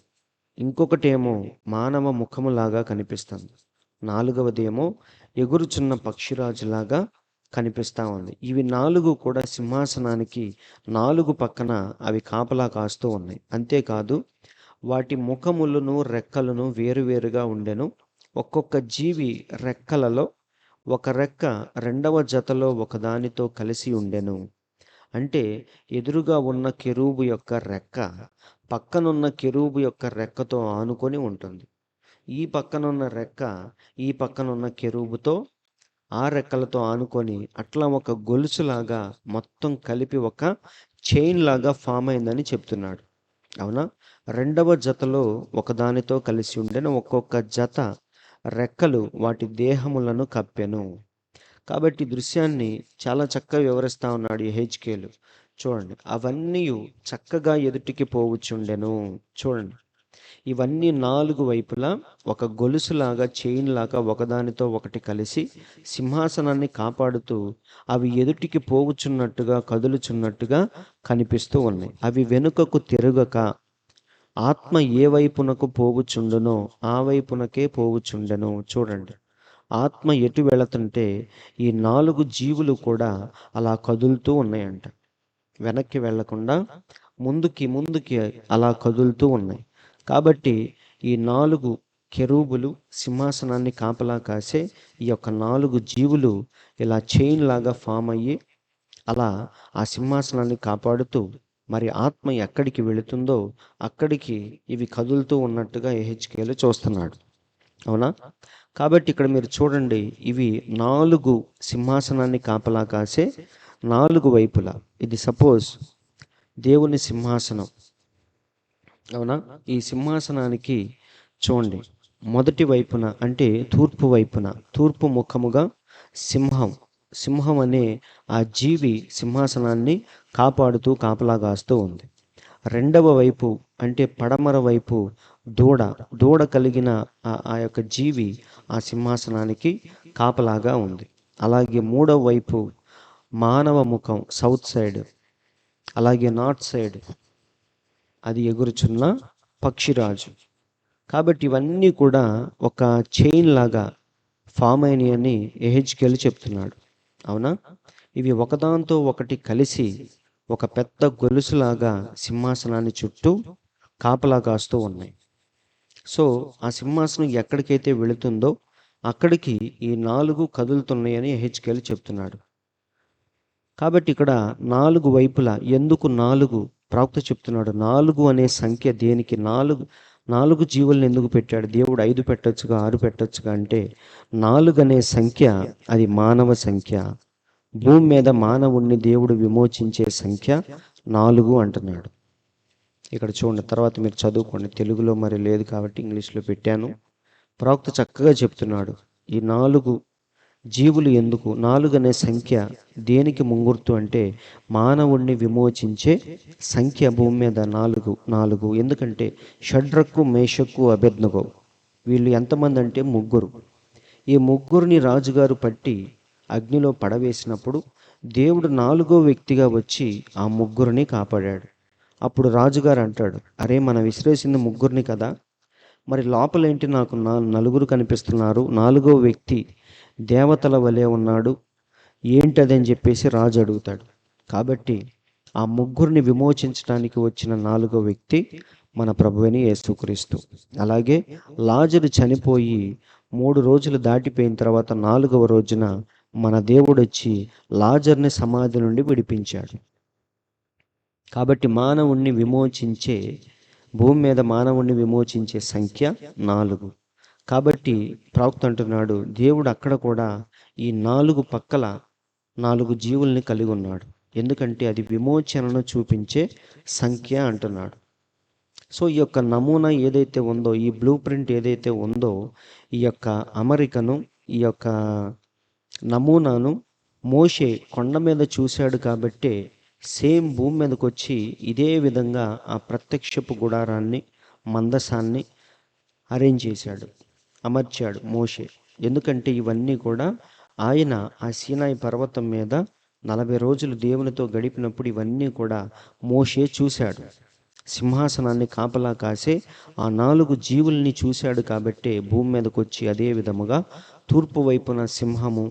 [SPEAKER 1] ఇంకొకటేమో మానవ ముఖములాగా కనిపిస్తుంది. నాలుగవదేమో ఎగురుచున్న పక్షిరాజులాగా కనిపిస్తూ ఉంది. ఇవి 4 కూడా సింహాసనానికి 4 పక్కన అవి కాపలా కాస్తూ ఉన్నాయి. అంతేకాదు వాటి ముఖములను రెక్కలను వేరువేరుగా ఉండెను. ఒక్కొక్క జీవి రెక్కలలో ఒక రెక్క రెండవ జతలో ఒకదానితో కలిసి ఉండెను. అంటే ఎదురుగా ఉన్న కెరూబు యొక్క రెక్క పక్కనున్న కెరూబు యొక్క రెక్కతో ఆనుకొని ఉంటుంది. ఈ పక్కనున్న రెక్క ఈ పక్కనున్న కెరూబుతో ఆ రెక్కలతో ఆనుకొని అట్లా ఒక గొలుసులాగా మొత్తం కలిపి ఒక చైన్ లాగా ఫామ్ అయిందని చెప్తున్నాడు. అవునా? రెండవ జతలో ఒకదానితో కలిసి ఉండెను. ఒక్కొక్క జత రెక్కలు వాటి దేహములను కప్పెను. కాబట్టి దృశ్యాన్ని చాలా చక్కగా వివరిస్తా ఉన్నాడు యెహెజ్కేలు. చూడండి, అవన్నీ చక్కగా ఎదుటికి పోవుచుండెను. చూడండి, ఇవన్నీ 4 వైపులా ఒక గొలుసులాగా చైన్ లాగా ఒకదానితో ఒకటి కలిసి సింహాసనాన్ని కాపాడుతూ అవి ఎదుటికి పోవుచున్నట్టుగా కదులుచున్నట్టుగా కనిపిస్తూ ఉన్నాయి. అవి వెనుకకు తిరగక ఆత్మ ఏ వైపునకు పోవుచుండునో ఆ వైపునకే పోవుచుండెను. చూడండి, ఆత్మ ఎటు వెళుతుంటే ఈ 4 జీవులు కూడా అలా కదులుతూ ఉన్నాయంట. వెనక్కి వెళ్లకుండా ముందుకి అలా కదులుతూ ఉన్నాయి. కాబట్టి ఈ 4 కెరూబులు సింహాసనాన్ని కాపలా కాసే ఈ యొక్క 4 జీవులు ఇలా చైన్ లాగా ఫామ్ అయ్యి అలా ఆ సింహాసనాన్ని కాపాడుతూ మరి ఆత్మ ఎక్కడికి వెళుతుందో అక్కడికి ఇవి కదులుతూ ఉన్నట్టుగా యెహెజ్కేలు చూస్తున్నాడు. అవునా? కాబట్టి ఇక్కడ మీరు చూడండి, ఇవి 4 సింహాసనాన్ని కాపలా కాసే 4 వైపులా. ఇది సపోజ్ దేవుని సింహాసనం. అవునా? ఈ సింహాసనానికి చూడండి, మొదటి వైపున అంటే తూర్పు వైపున, తూర్పు ముఖముగా సింహం అనే ఆ జీవి సింహాసనాన్ని కాపాడుతూ కాపలా కాస్తూ ఉంది. రెండవ వైపు అంటే పడమర వైపు దూడ కలిగిన ఆ యొక్క జీవి ఆ సింహాసనానికి కాపలాగా ఉంది. అలాగే మూడవ వైపు మానవ ముఖం సౌత్ సైడ్, అలాగే నార్త్ సైడ్ అది ఎగురుచున్న పక్షిరాజు. కాబట్టి ఇవన్నీ కూడా ఒక చైన్ లాగా ఫామ్ అయినాయని యెహెజ్కేలు చెప్తున్నాడు. అవునా? ఇవి ఒకదాంతో ఒకటి కలిసి ఒక పెద్ద గొలుసులాగా సింహాసనాన్ని చుట్టూ కాపలా కాస్తూ ఉన్నాయి. సో ఆ సింహాసనం ఎక్కడికైతే వెళుతుందో అక్కడికి ఈ 4 కదులుతున్నాయని యెహెజ్కేలు చెప్తున్నాడు. కాబట్టి ఇక్కడ 4 వైపులా ఎందుకు 4 ప్రవక్త చెప్తున్నాడు. 4 అనే సంఖ్య దేనికి? 4 జీవులను ఎందుకు పెట్టాడు? దేవుడు 5 పెట్టొచ్చుగా, 6 పెట్టొచ్చుగా అంటే 4 అనే సంఖ్య అది మానవ సంఖ్య. భూమి మీద మానవుణ్ణి దేవుడు విమోచించే సంఖ్య 4 అంటున్నాడు. ఇక్కడ చూడండి, తర్వాత మీరు చదువుకోండి. తెలుగులో మరి లేదు కాబట్టి ఇంగ్లీష్లో పెట్టాను. ప్రవక్త చక్కగా చెప్తున్నాడు. ఈ 4 జీవులు ఎందుకు? 4 అనే సంఖ్య దేనికి ముంగుర్తు అంటే మానవుణ్ణి విమోచించే సంఖ్య భూమి మీద 4. ఎందుకంటే షడ్రకు, మేషకు, అబేద్నెగో వీళ్ళు ఎంతమంది అంటే 3. ఈ 3ని రాజుగారు పట్టి అగ్నిలో పడవేసినప్పుడు దేవుడు 4వ వ్యక్తిగా వచ్చి ఆ 3ని కాపాడాడు. అప్పుడు రాజుగారు అంటాడు, అరే మనం విసిరేసింది 3ని కదా, మరి లోపలేంటి నాకు 4 కనిపిస్తున్నారు, 4వ వ్యక్తి దేవతల వలె ఉన్నాడు ఏంటదని చెప్పేసి రాజు అడుగుతాడు. కాబట్టి ఆ 3ని విమోచించడానికి వచ్చిన 4వ వ్యక్తి మన ప్రభువైన యేసుక్రీస్తు. అలాగే లాజరు చనిపోయి 3 రోజులు దాటిపోయిన తర్వాత 4వ రోజున మన దేవుడు వచ్చి లాజర్ని సమాధి నుండి విడిపించాడు. కాబట్టి భూమి మీద మానవుణ్ణి విమోచించే సంఖ్య 4. కాబట్టి ప్రవక్త అంటున్నాడు, దేవుడు అక్కడ కూడా ఈ 4 పక్కల 4 జీవుల్ని కలిగి ఉన్నాడు. ఎందుకంటే అది విమోచనను చూపించే సంఖ్య అంటున్నాడు. సో ఈ యొక్క నమూనా ఏదైతే ఉందో, ఈ బ్లూ ప్రింట్ ఏదైతే ఉందో, ఈ యొక్క అమరికను, ఈ యొక్క నమూనాను మోషే కొండ మీద చూశాడు. కాబట్టి సేమ్ భూమి మీదకి వచ్చి ఇదే విధంగా ఆ ప్రత్యక్షపు గుడారాన్ని, మందసాన్ని అరేంజ్ చేశాడు, అమర్చాడు మోషే. ఎందుకంటే ఇవన్నీ కూడా ఆయన ఆ సీనాయి పర్వతం మీద 40 రోజులు దేవునితో గడిపినప్పుడు ఇవన్నీ కూడా మోషే చూశాడు. సింహాసనాన్ని కాపలా కాసే ఆ 4 జీవుల్ని చూశాడు కాబట్టే భూమి మీదకి వచ్చి అదే విధముగా తూర్పు వైపున సింహము,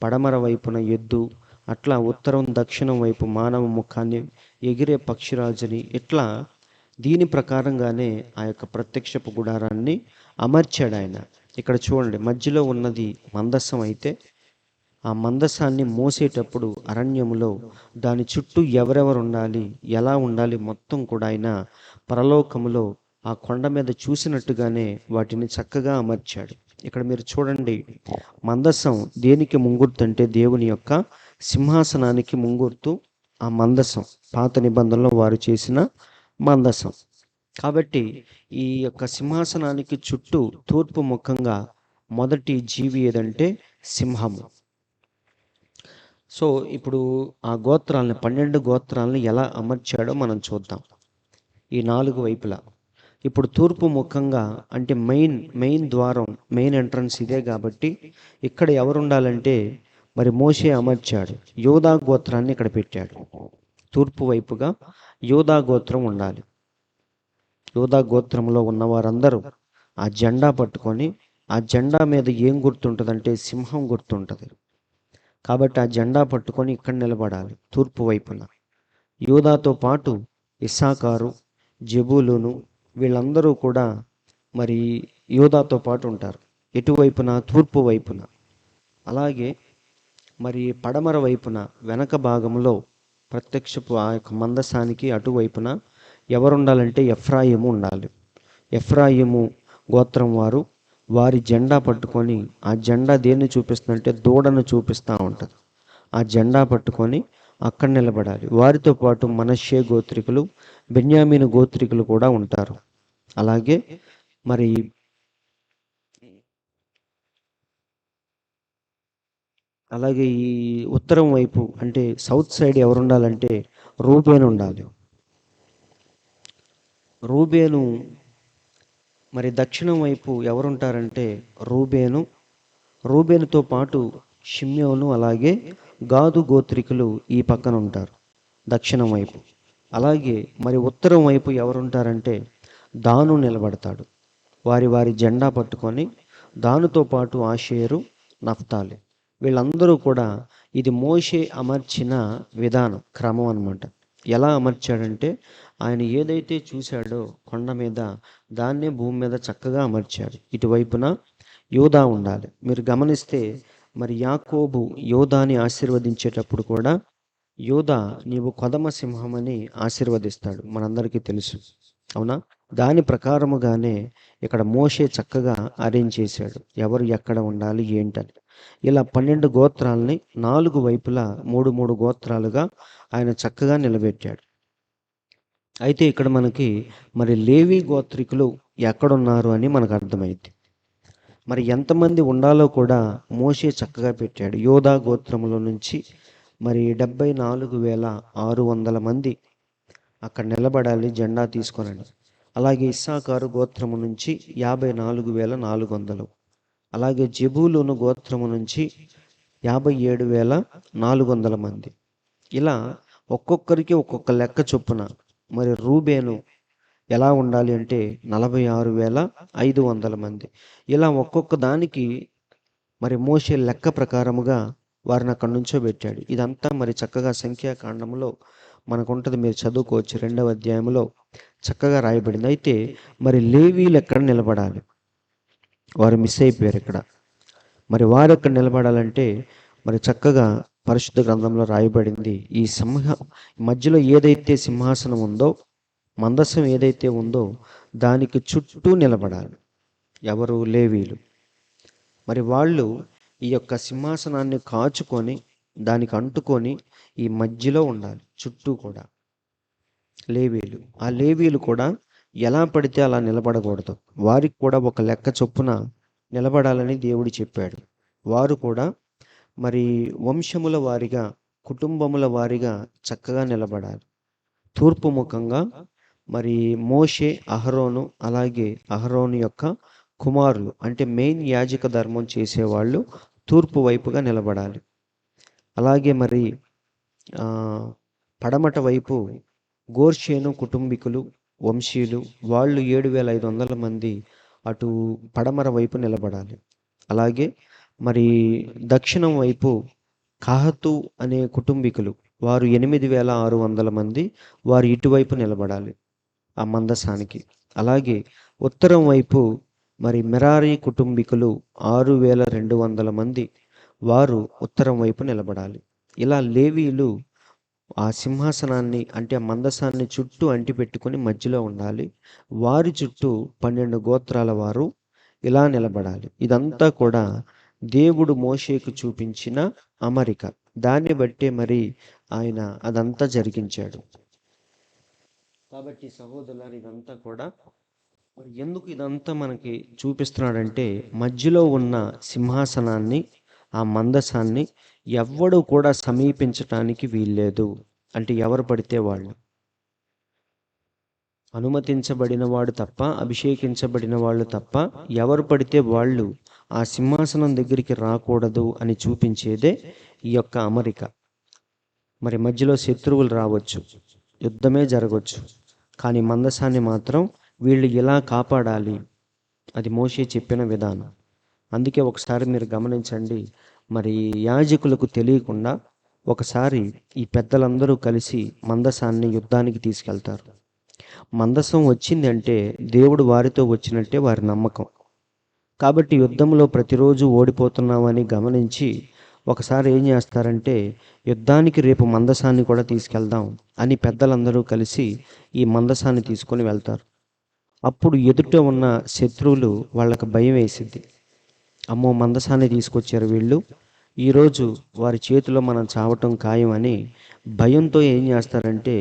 [SPEAKER 1] పడమర వైపున ఎద్దు, అట్లా ఉత్తరం దక్షిణం వైపు మానవ ముఖాన్ని, ఎగిరే పక్షిరాజుని, ఇట్లా దీని ప్రకారంగానే ఆ యొక్క ప్రత్యక్షపు గుడారాన్ని అమర్చాడు ఆయన. ఇక్కడ చూడండి, మధ్యలో ఉన్నది మందస్సం అయితే ఆ మందసాన్ని మోసేటప్పుడు అరణ్యములో దాని చుట్టూ ఎవరెవరు ఉండాలి, ఎలా ఉండాలి, మొత్తం కూడా ఆయన పరలోకములో ఆ కొండ మీద చూసినట్టుగానే వాటిని చక్కగా అమర్చాడు. ఇక్కడ మీరు చూడండి, మందసం దేనికి ముంగుర్తు అంటే దేవుని యొక్క సింహాసనానికి ముంగుర్తు ఆ మందసం. పాత నిబంధనలో వారు చేసిన మందసం. కాబట్టి ఈ యొక్క సింహాసనానికి చుట్టూ తూర్పు ముఖంగా మొదటి జీవి ఏదంటే సింహము. సో ఇప్పుడు ఆ గోత్రాలని 12 గోత్రాలని ఎలా అమర్చాడో మనం చూద్దాం. ఈ 4 వైపులా ఇప్పుడు తూర్పు ముఖంగా అంటే మెయిన్ ద్వారం, మెయిన్ ఎంట్రన్స్ ఇదే కాబట్టి ఇక్కడ ఎవరు ఉండాలంటే మరి మోషే అమర్చాడు. యోధా గోత్రాన్ని ఇక్కడ పెట్టాడు. తూర్పు వైపుగా యోధా గోత్రం ఉండాలి. యోధా గోత్రంలో ఉన్న వారందరూ ఆ జెండా పట్టుకొని, ఆ జెండా మీద ఏం గుర్తుంటుందంటే సింహం గుర్తుంటుంది కాబట్టి ఆ జెండా పట్టుకొని ఇక్కడ నిలబడాలి తూర్పు వైపున. యోధాతో పాటు ఇస్సాకారు, జెబూలూను వీళ్ళందరూ కూడా మరి యోధాతో పాటు ఉంటారు. ఎటువైపున? తూర్పు వైపున. అలాగే మరి పడమర వైపున వెనక భాగంలో ప్రత్యక్షపు ఆ యొక్క మందసానికి అటువైపున ఎవరుండాలంటే ఎఫ్రాయిము ఉండాలి. ఎఫ్రాయిము గోత్రం వారి జెండా పట్టుకొని, ఆ జెండా దేన్ని చూపిస్తుందంటే దూడను చూపిస్తూ ఉంటుంది. ఆ జెండా పట్టుకొని అక్కడ నిలబడాలి. వారితో పాటు మనష్షే గోత్రికులు, బెన్యామీను గోత్రికులు కూడా ఉంటారు. అలాగే మరి ఈ ఉత్తరం వైపు అంటే సౌత్ సైడ్ ఎవరు ఉండాలంటే రూబేను ఉండాలి. రూబేను మరి దక్షిణం వైపు ఎవరుంటారంటే రూబేనుతో పాటు షిమ్యోను, అలాగే గాదు గోత్రికులు ఈ పక్కన ఉంటారు దక్షిణం వైపు. అలాగే మరి ఉత్తరం వైపు ఎవరుంటారంటే దాను నిలబడతాడు. వారి జెండా పట్టుకొని, దానుతో పాటు ఆషేరు, నఫ్తాలి వీళ్ళందరూ కూడా. ఇది మోషే అమర్చిన విధానం, క్రమం అన్నమాట. ఎలా అమర్చాడంటే ఆయన ఏదైతే చూశాడో కొండ మీద దాన్నే భూమి మీద చక్కగా అమర్చాడు. ఇటువైపున యోధా ఉండాలి. మీరు గమనిస్తే మరి యాకోబు యోధాని ఆశీర్వదించేటప్పుడు కూడా యోధా నీవు కొదమ సింహమని ఆశీర్వదిస్తాడు, మనందరికీ తెలుసు, అవునా? దాని ప్రకారముగానే ఇక్కడ మోషే చక్కగా అరేంజ్ చేశాడు ఎవరు ఎక్కడ ఉండాలి ఏంటని. ఇలా 12 గోత్రాలని 4 వైపులా 3 గోత్రాలుగా ఆయన చక్కగా నిలబెట్టాడు. అయితే ఇక్కడ మనకి మరి లేవి గోత్రికులు ఎక్కడున్నారు అని మనకు అర్థమైంది. మరి ఎంతమంది ఉండాలో కూడా మోషే చక్కగా పెట్టాడు. యోధా గోత్రములో నుంచి మరి 74,600 మంది అక్కడ నిలబడాలి జెండా తీసుకొనండి. అలాగే ఇస్సాకారు గోత్రము నుంచి 54,400. అలాగే జెబూలూను గోత్రము నుంచి 57,400 మంది. ఇలా ఒక్కొక్కరికి ఒక్కొక్క లెక్క చొప్పున. మరి రూబేను ఎలా ఉండాలి అంటే 46,500 మంది. ఇలా ఒక్కొక్క దానికి మరి మోషే లెక్క ప్రకారముగా వారిని అక్కడి నుంచో పెట్టాడు. ఇదంతా మరి చక్కగా సంఖ్యాకాండంలో మనకు ఉంటుంది, మీరు చదువుకోవచ్చు. 2వ అధ్యాయంలో చక్కగా రాయబడింది. అయితే మరి లేవీలు ఎక్కడ నిలబడాలి? వారు మిస్ అయిపోయారు ఇక్కడ. మరి వారు ఎక్కడ నిలబడాలంటే మరి చక్కగా పరిశుద్ధ గ్రంథంలో రాయబడింది. ఈ మధ్యలో ఏదైతే సింహాసనం ఉందో, మందసం ఏదైతే ఉందో దానికి చుట్టూ నిలబడాలి ఎవరు? లేవీలు. మరి వాళ్ళు ఈ యొక్క సింహాసనాన్ని కాచుకొని దానికి అంటుకొని ఈ మధ్యలో ఉండాలి చుట్టూ కూడా లేవీలు. ఆ లేవీలు కూడా ఎలా పడితే అలా నిలబడకూడదు. వారికి కూడా ఒక లెక్క చొప్పున నిలబడాలని దేవుడు చెప్పాడు. వారు కూడా మరి వంశముల వారిగా, కుటుంబముల వారిగా చక్కగా నిలబడాలి. తూర్పు ముఖంగా మరి మోషే, అహరోను, అలాగే అహరోను యొక్క కుమారులు అంటే మెయిన్ యాజక ధర్మం చేసేవాళ్ళు తూర్పు వైపుగా నిలబడాలి. అలాగే మరి పడమట వైపు గోర్షేను కుటుంబీకులు, వంశీయులు వాళ్ళు 7,500 మంది అటు పడమర వైపు నిలబడాలి. అలాగే మరి దక్షిణం వైపు కహాతు అనే కుటుంబీకులు వారు 8,600 మంది వారు ఇటువైపు నిలబడాలి ఆ మందసానికి. అలాగే ఉత్తరం వైపు మరి మెరారి కుటుంబీకులు 6,200 మంది వారు ఉత్తరం వైపు నిలబడాలి. ఇలా లేవీయులు ఆ సింహాసనాన్ని అంటే ఆ మందసాన్ని చుట్టూ అంటిపెట్టుకొని మధ్యలో ఉండాలి. వారి చుట్టూ 12 గోత్రాల వారు ఇలా నిలబడాలి. ఇదంతా కూడా దేవుడు మోషేకు చూపించిన అమరిక. దాన్ని బట్టే మరి ఆయన అదంతా జరిగించాడు. కాబట్టి సహోదరులారా, ఇదంతా కూడా మరి ఎందుకు ఇదంతా మనకి చూపిస్తున్నాడంటే మధ్యలో ఉన్న సింహాసనాన్ని ఆ మందసాన్ని ఎవ్వడు కూడా సమీపించటానికి వీల్లేదు. అంటే ఎవరు పడితే వాళ్ళు, అనుమతించబడిన వాడు తప్ప, అభిషేకించబడిన వాళ్ళు తప్ప ఎవరు పడితే వాళ్ళు ఆ సింహాసనం దగ్గరికి రాకూడదు అని చూపించేదే ఈ యొక్క అమరిక. మరి మధ్యలో శత్రువులు రావచ్చు, యుద్ధమే జరగవచ్చు, కానీ మందసాన్ని మాత్రం వీళ్ళు ఇలా కాపాడాలి. అది మోషే చెప్పిన విధానం. అందుకే ఒకసారి మీరు గమనించండి, మరి యాజకులకు తెలియకుండా ఒకసారి ఈ పెద్దలందరూ కలిసి మందసాన్ని యుద్ధానికి తీసుకెళ్తారు. మందసం వచ్చింది అంటే దేవుడు వారితో వచ్చినట్టే వారి నమ్మకం. కాబట్టి యుద్ధంలో ప్రతిరోజు ఓడిపోతున్నామని గమనించి ఒకసారి ఏం చేస్తారంటే యుద్ధానికి రేపు మందసాన్ని కూడా తీసుకెళ్దాం అని పెద్దలందరూ కలిసి ఈ మందసాన్ని తీసుకొని వెళ్తారు. అప్పుడు ఎదుట ఉన్న శత్రువులు వాళ్ళకి భయం వేసిద్ది. అమ్మో, మందసాన్ని తీసుకొచ్చారు వీళ్ళు, ఈరోజు వారి చేతిలో మనం చావటం ఖాయం అని భయంతో ఏం చేస్తారంటే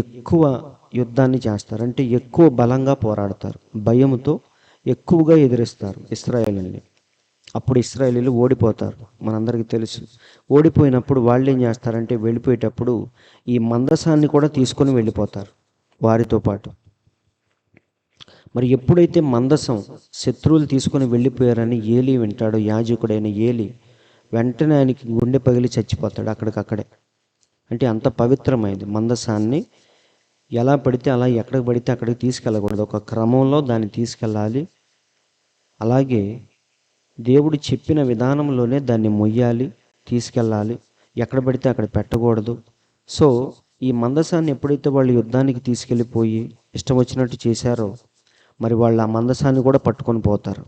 [SPEAKER 1] ఎక్కువ యుద్ధాన్ని చేస్తారు. అంటే ఎక్కువ బలంగా పోరాడతారు, భయంతో ఎక్కువగా ఎదిరిస్తారు ఇశ్రాయేలుని. అప్పుడు ఇశ్రాయేలీలు ఓడిపోతారు. మనందరికీ తెలుసు. ఓడిపోయినప్పుడు వాళ్ళు ఏం చేస్తారంటే వెళ్ళిపోయేటప్పుడు ఈ మందసాన్ని కూడా తీసుకొని వెళ్ళిపోతారు వారితో పాటు. మరి ఎప్పుడైతే మందసం శత్రువులు తీసుకొని వెళ్ళిపోయారని ఏలీ వింటాడో, యాజకుడైన ఏలీ, వెంటనే ఆయనకి గుండె పగిలి చచ్చిపోతాడు అక్కడికక్కడే. అంటే అంత పవిత్రమైంది. మందసాన్ని ఎలా పడితే అలా, ఎక్కడికి పడితే అక్కడికి తీసుకెళ్ళకూడదు, ఒక క్రమంలో దాన్ని తీసుకెళ్ళాలి. అలాగే దేవుడు చెప్పిన విధానంలోనే దాన్ని మొయ్యాలి, తీసుకెళ్ళాలి, ఎక్కడ పడితే అక్కడ పెట్టకూడదు. సో ఈ మందసాన్ని ఎప్పుడైతే వాళ్ళు యుద్ధానికి తీసుకెళ్ళిపోయి ఇష్టం వచ్చినట్టు చేశారో, మరి వాళ్ళు ఆ మందసాన్ని కూడా పట్టుకొని పోతారు.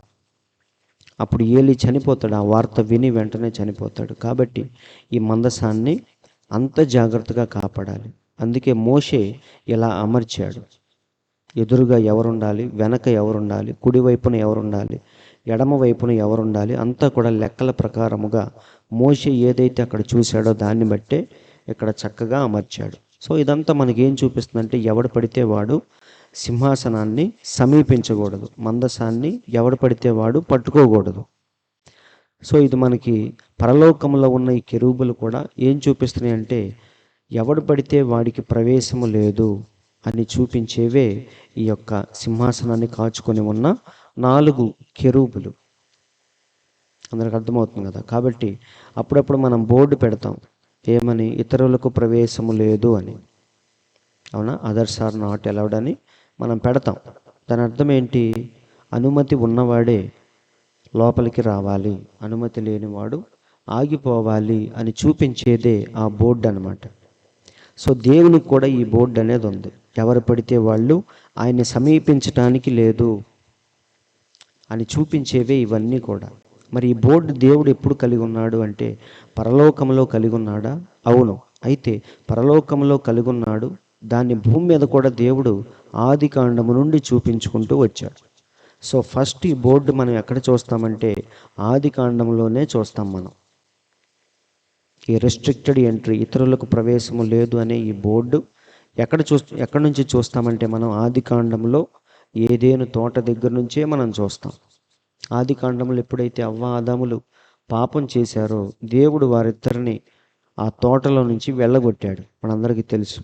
[SPEAKER 1] అప్పుడు ఏలీ చనిపోతాడు, ఆ వార్త విని వెంటనే చనిపోతాడు. కాబట్టి ఈ మందసాన్ని అంత జాగ్రత్తగా కాపాడాలి. అందుకే మోషే ఇలా అమర్చాడు. ఎదురుగా ఎవరుండాలి, వెనక ఎవరుండాలి, కుడివైపున ఎవరుండాలి, ఎడమ వైపున ఎవరుండాలి, అంతా కూడా లెక్కల ప్రకారముగా మోషే ఏదైతే అక్కడ చూశాడో దాన్ని బట్టే ఇక్కడ చక్కగా అమర్చాడు. సో ఇదంతా మనకేం చూపిస్తుందంటే ఎవడు పడితే వాడు సింహాసనాన్ని సమీపించకూడదు, మందసాన్ని ఎవడు పడితే వాడు పట్టుకోకూడదు. సో ఇది మనకి పరలోకంలో ఉన్న ఈ కెరూబులు కూడా ఏం చూపిస్తున్నాయి అంటే ఎవడు పడితే వాడికి ప్రవేశము లేదు అని చూపించేవే ఈ యొక్క సింహాసనాన్ని కాచుకొని ఉన్న 4 కెరూబులు. అందరికి అర్థమవుతుంది కదా. కాబట్టి అప్పుడప్పుడు మనం బోర్డు పెడతాం, ఏమని, ఇతరులకు ప్రవేశము లేదు అని. అవునా, అదర్స్ ఆర్ నాట్ అలౌడ్ అని మనం పెడతాం. దాని అర్థం ఏంటి? అనుమతి ఉన్నవాడే లోపలికి రావాలి, అనుమతి లేనివాడు ఆగిపోవాలి అని చూపించేదే ఆ బోర్డు అనమాట. సో దేవునికి కూడా ఈ బోర్డు అనేది ఉంది. ఎవరు పడితే వాళ్ళు ఆయన్ని సమీపించటానికి లేదు అని చూపించేవే ఇవన్నీ కూడా. మరి ఈ బోర్డు దేవుడు ఎప్పుడు కలిగి ఉన్నాడు అంటే పరలోకంలో కలిగి ఉన్నాడా? అవును. అయితే పరలోకంలో కలిగి ఉన్నాడు, దాన్ని భూమి మీద కూడా దేవుడు ఆది కాండము నుండి చూపించుకుంటూ వచ్చాడు. సో ఫస్ట్ ఈ బోర్డు మనం ఎక్కడ చూస్తామంటే ఆది కాండంలోనే చూస్తాం మనం. ఈ రెస్ట్రిక్టెడ్ ఎంట్రీ, ఇతరులకు ప్రవేశము లేదు అనే ఈ బోర్డు ఎక్కడి నుంచి చూస్తామంటే మనం ఆది కాండంలో ఏదేను తోట దగ్గర నుంచే మనం చూస్తాం. ఆది కాండంలో ఎప్పుడైతే అవ్వ ఆదాములు పాపం చేశారో దేవుడు వారిద్దరిని ఆ తోటలో నుంచి వెళ్ళగొట్టాడు, మనందరికీ తెలుసు.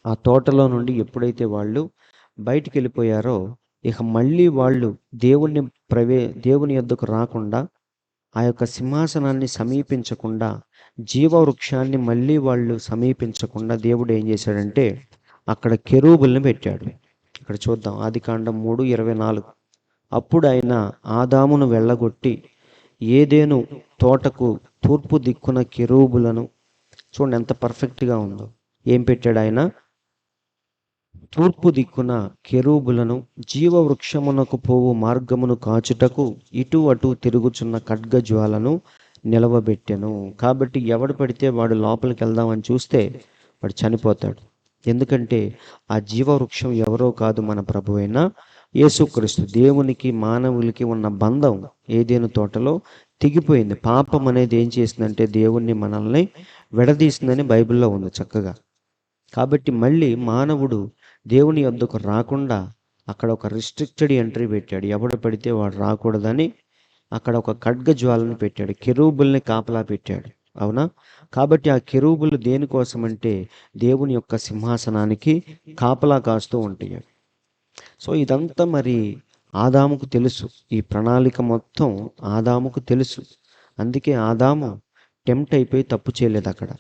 [SPEAKER 1] ఆ తోటలో నుండి ఎప్పుడైతే వాళ్ళు బయటికి వెళ్ళిపోయారో ఇక మళ్ళీ వాళ్ళు దేవుని యొద్దకు రాకుండా, ఆ యొక్క సింహాసనాన్ని సమీపించకుండా, జీవవృక్షాన్ని మళ్ళీ వాళ్ళు సమీపించకుండా దేవుడు ఏం చేశాడంటే అక్కడ కెరూబుల్ని పెట్టాడు. ఇక్కడ చూద్దాం, ఆదికాండం 3:24. అప్పుడు ఆయన ఆదామును వెళ్ళగొట్టి ఏదేను తోటకు తూర్పు దిక్కున కెరూబులను, చూడండి ఎంత పర్ఫెక్ట్గా ఉందో, ఏం పెట్టాడు ఆయన? తూర్పు దిక్కున కెరూబులను, జీవవృక్షమునకు పోవు మార్గమును కాచుటకు ఇటు అటు తిరుగుచున్న ఖడ్గజ్వాలను నిలవబెట్టెను. కాబట్టి ఎవడు పడితే వాడు లోపలికి వెళ్దామని చూస్తే వాడు చనిపోతాడు. ఎందుకంటే ఆ జీవవృక్షం ఎవరో కాదు, మన ప్రభు అయిన యేసుక్రీస్తు. దేవునికి మానవులకి ఉన్న బంధం ఏదేను తోటలో తెగిపోయింది. పాపం అనేది ఏం చేసిందంటే దేవుణ్ణి మనల్ని విడదీసిందని బైబిల్లో ఉంది చక్కగా. కాబట్టి మళ్ళీ మానవుడు దేవుని యొద్దకు రాకుండా అక్కడ ఒక రిస్ట్రిక్టెడ్ ఎంట్రీ పెట్టాడు. ఎవడు పడితే వాడు రాకూడదని అక్కడ ఒక ఖడ్గజ్వాలను పెట్టాడు, కెరూబుల్ని కాపలా పెట్టాడు. అవునా? కాబట్టి ఆ కెరూబులు దేనికోసం అంటే దేవుని యొక్క సింహాసనానికి కాపలా కాస్తూ ఉంటాయి. సో ఇదంతా మరి ఆదాముకు తెలుసు, ఈ ప్రణాళిక మొత్తం ఆదాముకు తెలుసు. అందుకే ఆదాము టెంప్ట్ అయిపోయి తప్పు చేయలేదు.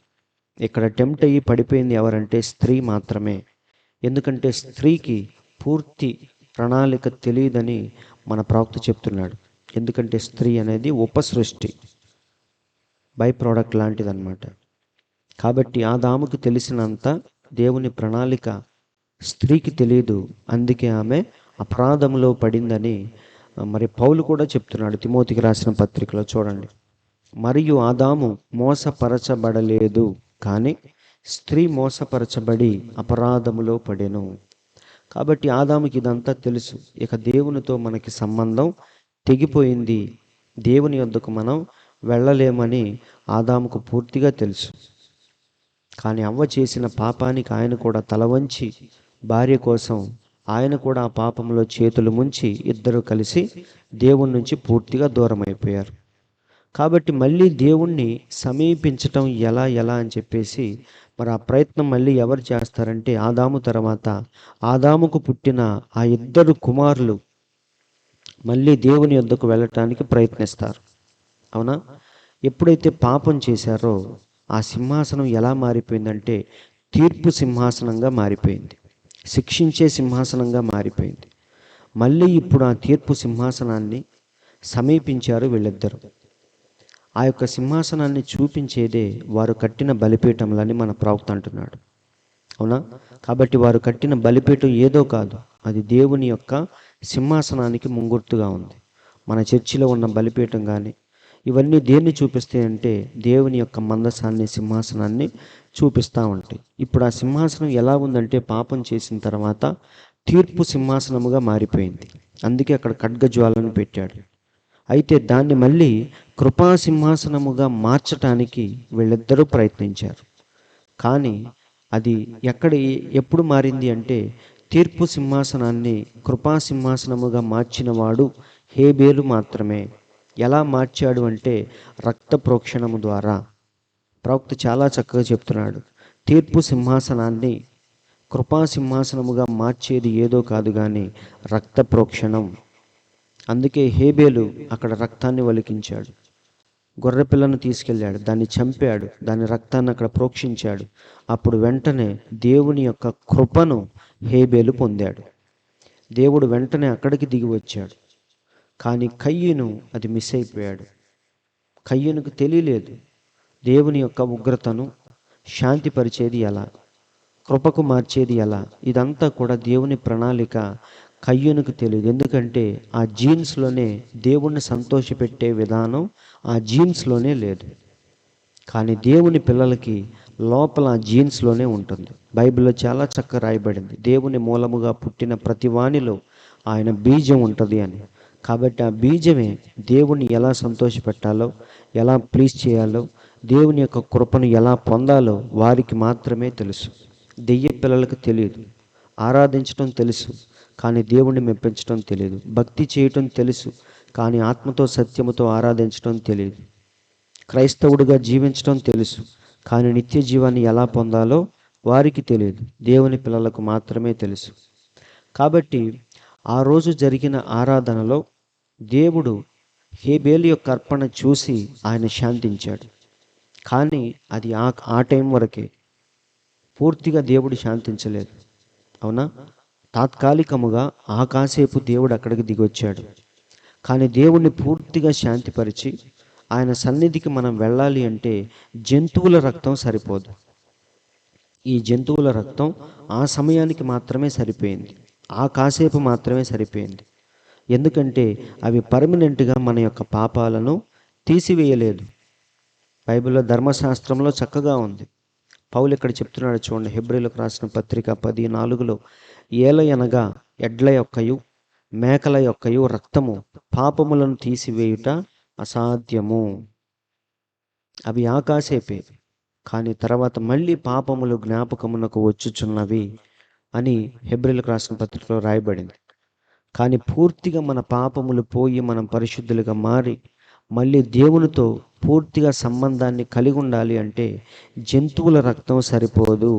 [SPEAKER 1] ఇక్కడ టెంప్ట్ అయ్యి పడిపోయింది ఎవరంటే స్త్రీ మాత్రమే. ఎందుకంటే స్త్రీకి పూర్తి ప్రణాళిక తెలియదని మన ప్రవక్త చెప్తున్నాడు. ఎందుకంటే స్త్రీ అనేది ఉపసృష్టి, బై ప్రోడక్ట్ లాంటిదన్నమాట. కాబట్టి ఆదాముకి తెలిసినంత దేవుని ప్రణాళిక స్త్రీకి తెలియదు. అందుకే ఆమె అపరాధంలో పడిందని మరి పౌలు కూడా చెప్తున్నాడు తిమోతికి రాసిన పత్రికలో. చూడండి, మరియు ఆదాము మోసపరచబడలేదు, కానీ స్త్రీ మోసపరచబడి అపరాధములో పడెను. కాబట్టి ఆదాముకి ఇదంతా తెలుసు. ఇక దేవునితో మనకి సంబంధం తెగిపోయింది, దేవుని యొద్దకు మనం వెళ్ళలేమని ఆదాముకు పూర్తిగా తెలుసు. కానీ అవ్వ చేసిన పాపానికి ఆయన కూడా తల వంచి భార్య కోసం ఆయన కూడా ఆ పాపంలో చేతులు ముంచి ఇద్దరు కలిసి దేవుని నుంచి పూర్తిగా దూరం అయిపోయారు. కాబట్టి మళ్ళీ దేవుణ్ణి సమీపించటం ఎలా అని చెప్పేసి మరి ఆ ప్రయత్నం మళ్ళీ ఎవరు చేస్తారంటే ఆదాము తర్వాత ఆదాముకు పుట్టిన ఆ ఇద్దరు కుమారులు మళ్ళీ దేవుని యొద్దకు వెళ్ళటానికి ప్రయత్నిస్తారు. అవునా? ఎప్పుడైతే పాపం చేశారో ఆ సింహాసనం ఎలా మారిపోయిందంటే తీర్పు సింహాసనంగా మారిపోయింది, శిక్షించే సింహాసనంగా మారిపోయింది. మళ్ళీ ఇప్పుడు ఆ తీర్పు సింహాసనాన్ని సమీపించారు వీళ్ళిద్దరు. ఆ యొక్క సింహాసనాన్ని చూపించేదే వారు కట్టిన బలిపీఠంలని మన ప్రవక్త అంటున్నాడు. అవునా? కాబట్టి వారు కట్టిన బలిపీఠం ఏదో కాదు, అది దేవుని యొక్క సింహాసనానికి ముంగుర్తుగా ఉంది. మన చర్చిలో ఉన్న బలిపీఠం కానీ ఇవన్నీ దేన్ని చూపిస్తాయంటే దేవుని యొక్క మందసాన్ని, సింహాసనాన్ని చూపిస్తూ ఉంటాయి. ఇప్పుడు ఆ సింహాసనం ఎలా ఉందంటే పాపం చేసిన తర్వాత తీర్పు సింహాసనముగా మారిపోయింది. అందుకే అక్కడ ఖడ్గజ్వాలను పెట్టాడు. అయితే దాన్ని మళ్ళీ కృపా సింహాసనముగా మార్చటానికి వీళ్ళిద్దరూ ప్రయత్నించారు. కానీ అది ఎప్పుడు మారింది అంటే తీర్పు సింహాసనాన్ని కృపా సింహాసనముగా మార్చిన వాడు హేబేలు మాత్రమే. ఎలా మార్చాడు అంటే రక్త ప్రోక్షణము ద్వారా. ప్రవక్త చాలా చక్కగా చెప్తున్నాడు, తీర్పు సింహాసనాన్ని కృపా సింహాసనముగా మార్చేది ఏదో కాదు కానీ రక్త ప్రోక్షణం. అందుకే హేబేలు అక్కడ రక్తాన్ని వలికించాడు, గొర్రెపిల్లను తీసుకెళ్ళాడు, దాన్ని చంపాడు, దాని రక్తాన్ని అక్కడ ప్రోక్షించాడు. అప్పుడు వెంటనే దేవుని యొక్క కృపను హేబేలు పొందాడు. దేవుడు వెంటనే అక్కడికి దిగి వచ్చాడు. కానీ కయ్యను అది మిస్ అయిపోయాడు. కయ్యనుకు తెలియలేదు దేవుని యొక్క ఉగ్రతను శాంతిపరిచేది ఎలా, కృపకు మార్చేది ఎలా. ఇదంతా కూడా దేవుని ప్రణాళిక కయ్యనుకు తెలియదు. ఎందుకంటే ఆ జీన్స్లోనే దేవుణ్ణి సంతోషపెట్టే విధానం ఆ జీన్స్లోనే లేదు. కానీ దేవుని పిల్లలకి లోపల ఆ జీన్స్లోనే ఉంటుంది. బైబిల్లో చాలా చక్కగా రాయబడింది, దేవుని మూలముగా పుట్టిన ప్రతి వానిలో ఆయన బీజం ఉంటుంది అని. కాబట్టి ఆ బీజమే దేవుణ్ణి ఎలా సంతోషపెట్టాలో, ఎలా ప్లీజ్ చేయాలో, దేవుని యొక్క కృపను ఎలా పొందాలో వారికి మాత్రమే తెలుసు. దెయ్య పిల్లలకు తెలియదు. ఆరాధించడం తెలుసు కానీ దేవుణ్ణి మెప్పించడం తెలియదు. భక్తి చేయటం తెలుసు కానీ ఆత్మతో సత్యముతో ఆరాధించడం తెలియదు. క్రైస్తవుడిగా జీవించడం తెలుసు కానీ నిత్య జీవాన్ని ఎలా పొందాలో వారికి తెలియదు. దేవుని పిల్లలకు మాత్రమే తెలుసు. కాబట్టి ఆ రోజు జరిగిన ఆరాధనలో దేవుడు హేబేలు యొక్క అర్పణ చూసి ఆయన శాంతించాడు. కానీ అది ఆ టైం వరకే, పూర్తిగా దేవుడు శాంతించలేదు. అవునా? తాత్కాలికముగా ఆ కాసేపు దేవుడు అక్కడికి దిగొచ్చాడు. కానీ దేవుణ్ణి పూర్తిగా శాంతిపరిచి ఆయన సన్నిధికి మనం వెళ్ళాలి అంటే జంతువుల రక్తం సరిపోదు. ఈ జంతువుల రక్తం ఆ సమయానికి మాత్రమే సరిపోయింది, ఆ కాసేపు మాత్రమే సరిపోయింది. ఎందుకంటే అవి పర్మనెంట్గా మన యొక్క పాపాలను తీసివేయలేదు. బైబిల్లో ధర్మశాస్త్రంలో చక్కగా ఉంది. పౌలు ఇక్కడ చెప్తున్నాడు చూడండి, హెబ్రీలకు రాసిన పత్రిక 10:4లో, ఏలయనగా ఎడ్ల యొక్కయు మేకల యొక్కయు రక్తము పాపములను తీసివేయుట అసాధ్యము. అవి ఆకాసేపే, కానీ తర్వాత మళ్ళీ పాపములు జ్ఞాపకమునకు వచ్చుచున్నవి అని హెబ్రీలకు రాసిన పత్రికలో రాయబడింది. కానీ పూర్తిగా మన పాపములు పోయి మనం పరిశుద్ధులుగా మారి మళ్ళీ దేవునితో పూర్తిగా సంబంధాన్ని కలిగి ఉండాలి అంటే జంతువుల రక్తం సరిపోదు.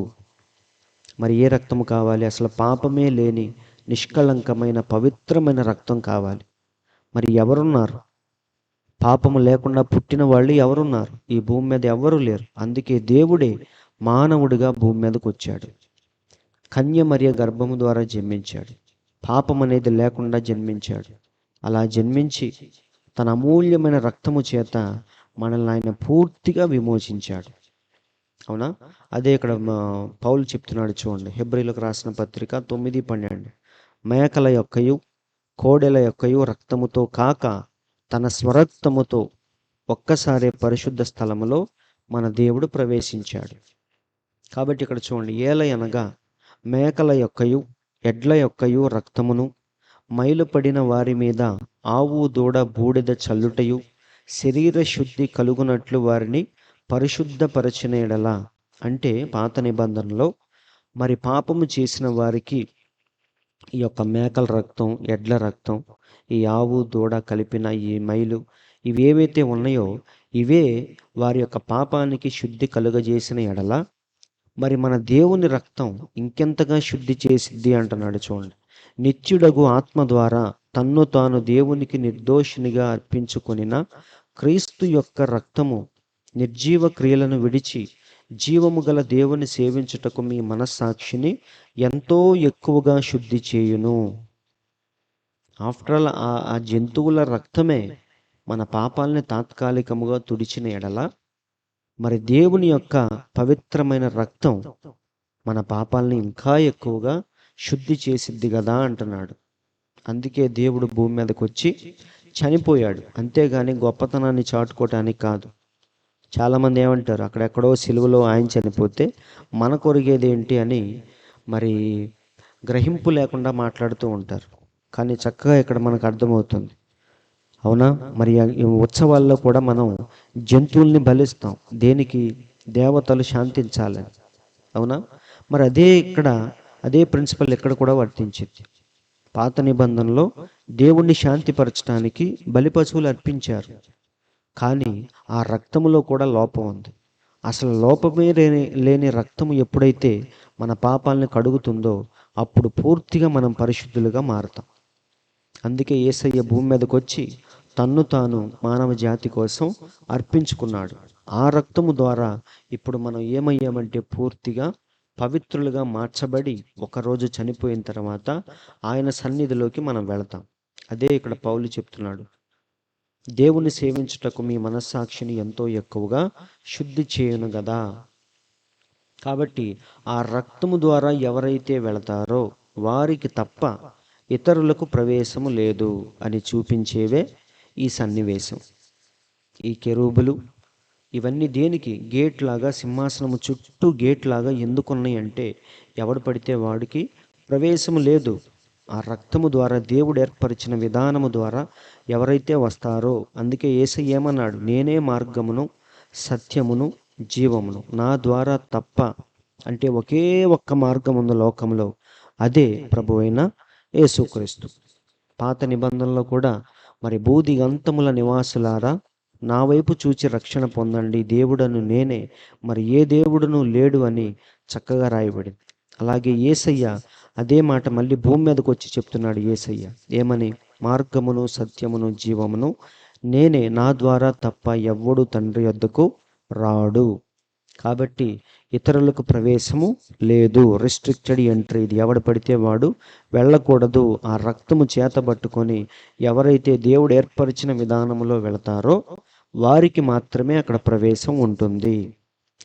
[SPEAKER 1] మరి ఏ రక్తము కావాలి? అసలు పాపమే లేని నిష్కళంకమైన పవిత్రమైన రక్తం కావాలి. మరి ఎవరున్నారు? పాపము లేకుండా పుట్టిన వాళ్ళు ఎవరున్నారు? ఈ భూమి మీద ఎవరు లేరు. అందుకే దేవుడే మానవుడిగా భూమి మీదకు వచ్చాడు. కన్యమరియ గర్భము ద్వారా జన్మించాడు. పాపం అనేది లేకుండా జన్మించాడు. అలా జన్మించి తన అమూల్యమైన రక్తము చేత మనల్ని ఆయన పూర్తిగా విమోచించాడు. అవునా? అదే ఇక్కడ పౌలు చెప్తున్నాడు చూడండి, హెబ్రీలకు రాసిన పత్రిక 9:12, మేకల యొక్కయు కోడెల యొక్కయు రక్తముతో కాక తన స్వరక్తముతో ఒక్కసారే పరిశుద్ధ స్థలములో మన దేవుడు ప్రవేశించాడు. కాబట్టి ఇక్కడ చూడండి, ఏలయనగా మేకల యొక్కయు ఎడ్ల యొక్కయు రక్తమును మైలుపడిన వారి మీద ఆవు దూడ బూడిద చల్లుటయు శరీర శుద్ధి కలుగునట్లు వారిని పరిశుద్ధపరచిన ఎడల, అంటే పాత నిబంధనలో మరి పాపము చేసిన వారికి ఈ యొక్క మేకల రక్తం, ఎడ్ల రక్తం, ఈ ఆవు దూడ కలిపిన ఈ మైలు, ఇవేవైతే ఉన్నాయో ఇవే వారి యొక్క పాపానికి శుద్ధి కలుగజేసిన ఎడల మరి మన దేవుని రక్తం ఇంకెంతగా శుద్ధి చేసిద్ది అంటున్నాడు చూడండి. నిత్యుడగు ఆత్మ ద్వారా తన్ను తాను దేవునికి నిర్దోషినిగా అర్పించుకొనిన క్రీస్తు యొక్క రక్తము నిర్జీవ క్రియలను విడిచి జీవము గల దేవుని సేవించుటకు మీ మనస్సాక్షిని ఎంతో ఎక్కువగా శుద్ధి చేయును. ఆఫ్టర్ ఆల్ ఆ జంతువుల రక్తమే మన పాపాలని తాత్కాలికముగా తుడిచిన ఎడల మరి దేవుని యొక్క పవిత్రమైన రక్తం మన పాపాలని ఇంకా ఎక్కువగా శుద్ధి చేసిద్ది కదా అంటున్నాడు. అందుకే దేవుడు భూమి మీదకి వచ్చి చనిపోయాడు, అంతేగాని గొప్పతనాన్ని చాటుకోవటానికి కాదు. చాలామంది ఏమంటారు, అక్కడెక్కడో సిలువలో ఆయన చనిపోతే మన కొరిగేది ఏంటి అని మరి గ్రహింపు లేకుండా మాట్లాడుతూ ఉంటారు. కానీ చక్కగా ఇక్కడ మనకు అర్థమవుతుంది. అవునా? మరి ఈ ఉత్సవాల్లో కూడా మనం జంతువుల్ని బలిస్తాం. దేనికి? దేవతలు శాంతించాలని. అవునా? మరి అదే ప్రిన్సిపల్ ఇక్కడ కూడా వర్తించింది. పాత నిబంధనలో దేవుణ్ణి శాంతిపరచడానికి బలి పశువులు అర్పించారు. కానీ ఆ రక్తములో కూడా లోపం ఉంది. అసలు లోపమే లేని రక్తము ఎప్పుడైతే మన పాపాలను కడుగుతుందో అప్పుడు పూర్తిగా మనం పరిశుద్ధులుగా మారుతాం. అందుకే యేసయ్య భూమి మీదకి వచ్చి తన్ను తాను మానవ జాతి కోసం అర్పించుకున్నాడు. ఆ రక్తము ద్వారా ఇప్పుడు మనం ఏమయ్యామంటే పూర్తిగా పవిత్రులుగా మార్చబడి ఒకరోజు చనిపోయిన తర్వాత ఆయన సన్నిధిలోకి మనం వెళతాం. అదే ఇక్కడ పౌలు చెప్తున్నాడు, దేవుని సేవించుటకు మీ మనస్సాక్షిని ఎంతో ఎక్కువగా శుద్ధి చేయును కదా. కాబట్టి ఆ రక్తము ద్వారా ఎవరైతే వెళతారో వారికి తప్ప ఇతరులకు ప్రవేశము లేదు అని చూపించేవే ఈ సన్నివేశం. ఈ కెరూబులు ఇవన్నీ దేనికి? గేట్ లాగా, సింహాసనము చుట్టూ గేట్ లాగా ఎందుకున్నాయి అంటే ఎవడు పడితే వాడికి ప్రవేశము లేదు. ఆ రక్తము ద్వారా దేవుడు ఏర్పరిచిన విధానము ద్వారా ఎవరైతే వస్తారో, అందుకే యేసయ్య ఏమన్నాడు, నేనే మార్గమును సత్యమును జీవమును, నా ద్వారా తప్ప, అంటే ఒకే ఒక్క మార్గం ఉంది లోకంలో, అదే ప్రభువైన యేసుక్రీస్తు. పాత నిబంధనలో కూడా మరి భూదిగంతముల నివాసులారా నా వైపు చూచి రక్షణ పొందండి, దేవుడను నేనే, మరి ఏ దేవుడును లేడు అని చక్కగా రాయబడింది. అలాగే యేసయ్య అదే మాట మళ్ళీ భూమి మీదకి వచ్చి చెప్తున్నాడు. యేసయ్య ఏమని? మార్గమును సత్యమును జీవమును నేనే, నా ద్వారా తప్ప ఎవ్వడు తండ్రి యొద్దకు రాడు. కాబట్టి ఇతరులకు ప్రవేశము లేదు, రిస్ట్రిక్టెడ్ ఎంట్రీ. ఇది ఎవడు పడితే వాడు వెళ్ళకూడదు. ఆ రక్తము చేత పట్టుకొని ఎవరైతే దేవుడు ఏర్పరిచిన విధానంలో వెళతారో వారికి మాత్రమే అక్కడ ప్రవేశం ఉంటుంది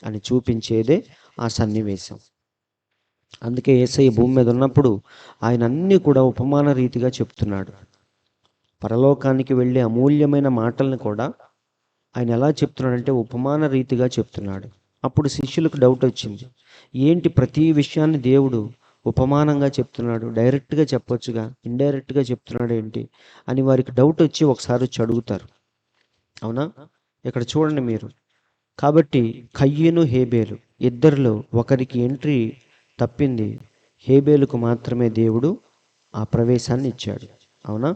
[SPEAKER 1] అని చూపించేదే ఆ సన్నివేశం. అందుకే యేసయ్య భూమి మీద ఉన్నప్పుడు ఆయన అన్నీ కూడా ఉపమాన రీతిగా చెప్తున్నాడు. పరలోకానికి వెళ్ళే అమూల్యమైన మాటల్ని కూడా ఆయన ఎలా చెప్తున్నాడంటే ఉపమాన రీతిగా చెప్తున్నాడు. అప్పుడు శిష్యులకు డౌట్ వచ్చింది, ఏంటి ప్రతి విషయాన్ని దేవుడు ఉపమానంగా చెప్తున్నాడు, డైరెక్ట్గా చెప్పొచ్చుగా, ఇండైరెక్ట్గా చెప్తున్నాడు ఏంటి అని వారికి డౌట్ వచ్చి ఒకసారి వచ్చి అడుగుతారు. అవునా? ఇక్కడ చూడండి మీరు. కాబట్టి కయ్యను హేబేలు ఇద్దరిలో ఒకరికి ఎంట్రీ తప్పింది. హేబేలుకు మాత్రమే దేవుడు ఆ ప్రవేశాన్ని ఇచ్చాడు. అవునా?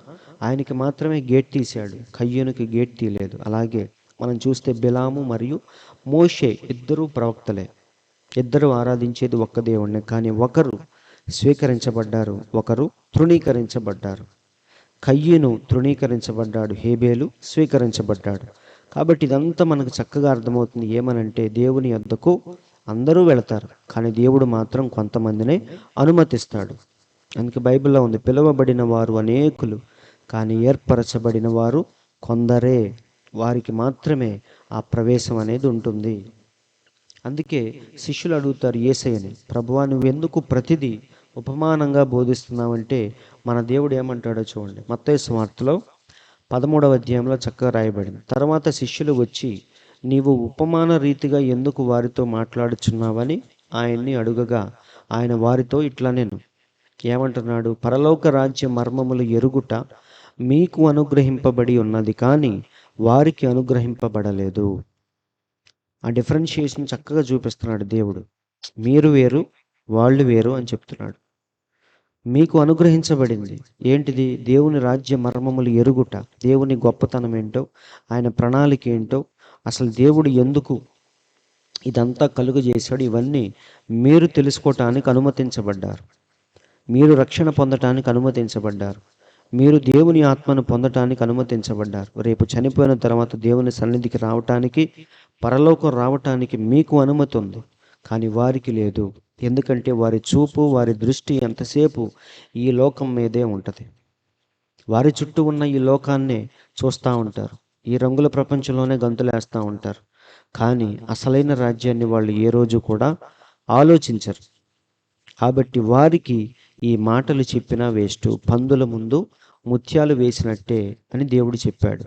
[SPEAKER 1] ఆయనకి మాత్రమే గేట్ తీశాడు, కయ్యనుకి గేట్ తీయలేదు. అలాగే మనం చూస్తే బిలాము మరియు మోషే ఇద్దరు ప్రవక్తలే, ఇద్దరు ఆరాధించేది ఒక్క దేవుణ్ణి. కానీ ఒకరు స్వీకరించబడ్డారు, ఒకరు తృణీకరించబడ్డారు. కయ్యను తృణీకరించబడ్డాడు, హేబేలు స్వీకరించబడ్డాడు. కాబట్టి ఇదంతా మనకు చక్కగా అర్థమవుతుంది. ఏమనంటే దేవుని యొద్దకు అందరూ వెళతారు, కానీ దేవుడు మాత్రం కొంతమందినే అనుమతిస్తాడు. అందుకే బైబిల్లో ఉంది, పిలువబడిన వారు అనేకులు కానీ ఏర్పరచబడిన వారు కొందరే, వారికి మాత్రమే ఆ ప్రవేశం అనేది ఉంటుంది. అందుకే శిష్యులు అడుగుతారు యేసయ్యని, ప్రభువా నువ్వెందుకు ప్రతిదీ ఉపమానంగా బోధిస్తున్నావంటే మన దేవుడు ఏమంటాడో చూడండి. మత్తయి సువార్తలో 13వ అధ్యాయంలో చక్కగా రాయబడింది. తర్వాత శిష్యులు వచ్చి నీవు ఉపమాన రీతిగా ఎందుకు వారితో మాట్లాడుచున్నావని ఆయన్ని అడుగగా ఆయన వారితో ఇట్లా నేను ఏమంటున్నాడు, పరలోక రాజ్య మర్మములు ఎరుగుట మీకు అనుగ్రహింపబడి ఉన్నది కానీ వారికి అనుగ్రహింపబడలేదు. ఆ డిఫరెన్షియేషన్ చక్కగా చూపిస్తున్నాడు దేవుడు. మీరు వేరు, వాళ్ళు వేరు అని చెప్తున్నాడు. మీకు అనుగ్రహించబడింది ఏంటిది? దేవుని రాజ్య మర్మములు ఎరుగుట, దేవుని గొప్పతనం ఏంటో, ఆయన ప్రణాళిక ఏంటో, అసలు దేవుడు ఎందుకు ఇదంతా కలుగు చేశాడు, ఇవన్నీ మీరు తెలుసుకోవటానికి అనుమతించబడ్డారు. మీరు రక్షణ పొందటానికి అనుమతించబడ్డారు. మీరు దేవుని ఆత్మను పొందటానికి అనుమతించబడ్డారు. రేపు చనిపోయిన తర్వాత దేవుని సన్నిధికి రావటానికి, పరలోకం రావటానికి మీకు అనుమతి ఉంది, కానీ వారికి లేదు. ఎందుకంటే వారి చూపు, వారి దృష్టి ఎంతసేపు ఈ లోకం మీదే ఉంటుంది. వారి చుట్టూ ఉన్న ఈ లోకాన్నే చూస్తూ ఉంటారు, ఈ రంగుల ప్రపంచంలోనే గంతులేస్తూ ఉంటారు. కానీ అసలైన రాజ్యాన్ని వాళ్ళు ఏ రోజు కూడా ఆలోచించరు. కాబట్టి వారికి ఈ మాటలు చెప్పినా వేస్ట్, పందుల ముందు ముత్యాలు వేసినట్టే అని దేవుడు చెప్పాడు.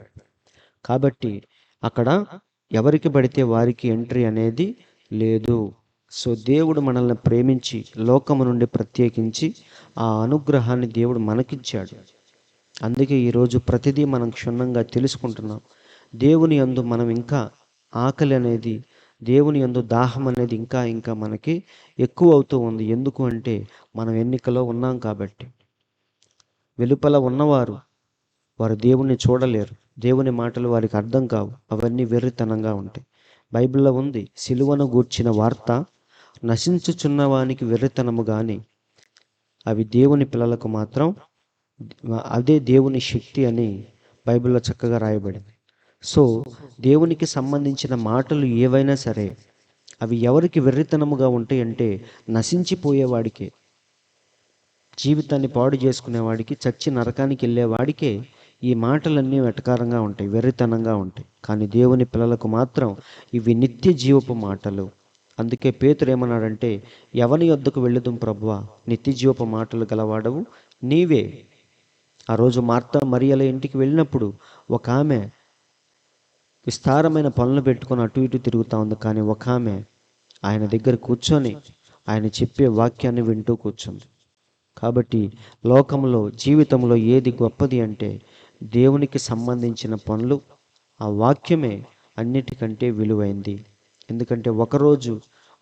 [SPEAKER 1] కాబట్టి అక్కడ ఎవరికి పడితే వారికి ఎంట్రీ అనేది లేదు. సో దేవుడు మనల్ని ప్రేమించి లోకము నుండి ప్రత్యేకించి ఆ అనుగ్రహాన్ని దేవుడు మనకిచ్చాడు. అందుకే ఈరోజు ప్రతిదీ మనం క్షుణ్ణంగా తెలుసుకుంటున్నాం. దేవుని యందు మనం ఇంకా ఆకలి అనేది, దేవుని యందు దాహం అనేది ఇంకా ఇంకా మనకి ఎక్కువ అవుతూ ఉంది. ఎందుకు అంటే మనం ఎన్నికలో ఉన్నాం కాబట్టి. వెలుపల ఉన్నవారు వారు దేవుణ్ణి చూడలేరు, దేవుని మాటలు వారికి అర్థం కావు, అవన్నీ వెర్రితనంగా ఉంటాయి. బైబిల్లో ఉంది, సిలువను గూర్చిన వార్త నశించుచున్నవానికి వెర్రితనము కానీ అవి దేవుని పిల్లలకు మాత్రం అదే దేవుని శక్తి అని బైబిల్లో చక్కగా రాయబడింది. సో దేవునికి సంబంధించిన మాటలు ఏవైనా సరే అవి ఎవరికి వెర్రితనముగా ఉంటాయంటే నశించిపోయేవాడికే, జీవితాన్ని పాడు చేసుకునేవాడికి, చచ్చి నరకానికి వెళ్ళేవాడికే ఈ మాటలన్నీ వెటకారంగా ఉంటాయి, వెర్రితనంగా ఉంటాయి. కానీ దేవుని పిల్లలకు మాత్రం ఇవి నిత్య జీవపు మాటలు. అందుకే పేతురు ఏమన్నాడంటే, ఎవని యొద్దకు వెళ్ళుదుం ప్రభువా, నిత్య జీవపు మాటలు గలవాడవు నీవే. ఆ రోజు మార్తా మరియల ఇంటికి వెళ్ళినప్పుడు ఒక ఆమె విస్తారమైన పనులు పెట్టుకొని అటు ఇటు తిరుగుతూ ఉంది. కానీ ఒక ఆమె ఆయన దగ్గర కూర్చొని ఆయన చెప్పే వాక్యాన్ని వింటూ కూర్చుంది. కాబట్టి లోకంలో, జీవితంలో ఏది గొప్పది అంటే దేవునికి సంబంధించిన పనులు, ఆ వాక్యమే అన్నిటికంటే విలువైంది. ఎందుకంటే ఒకరోజు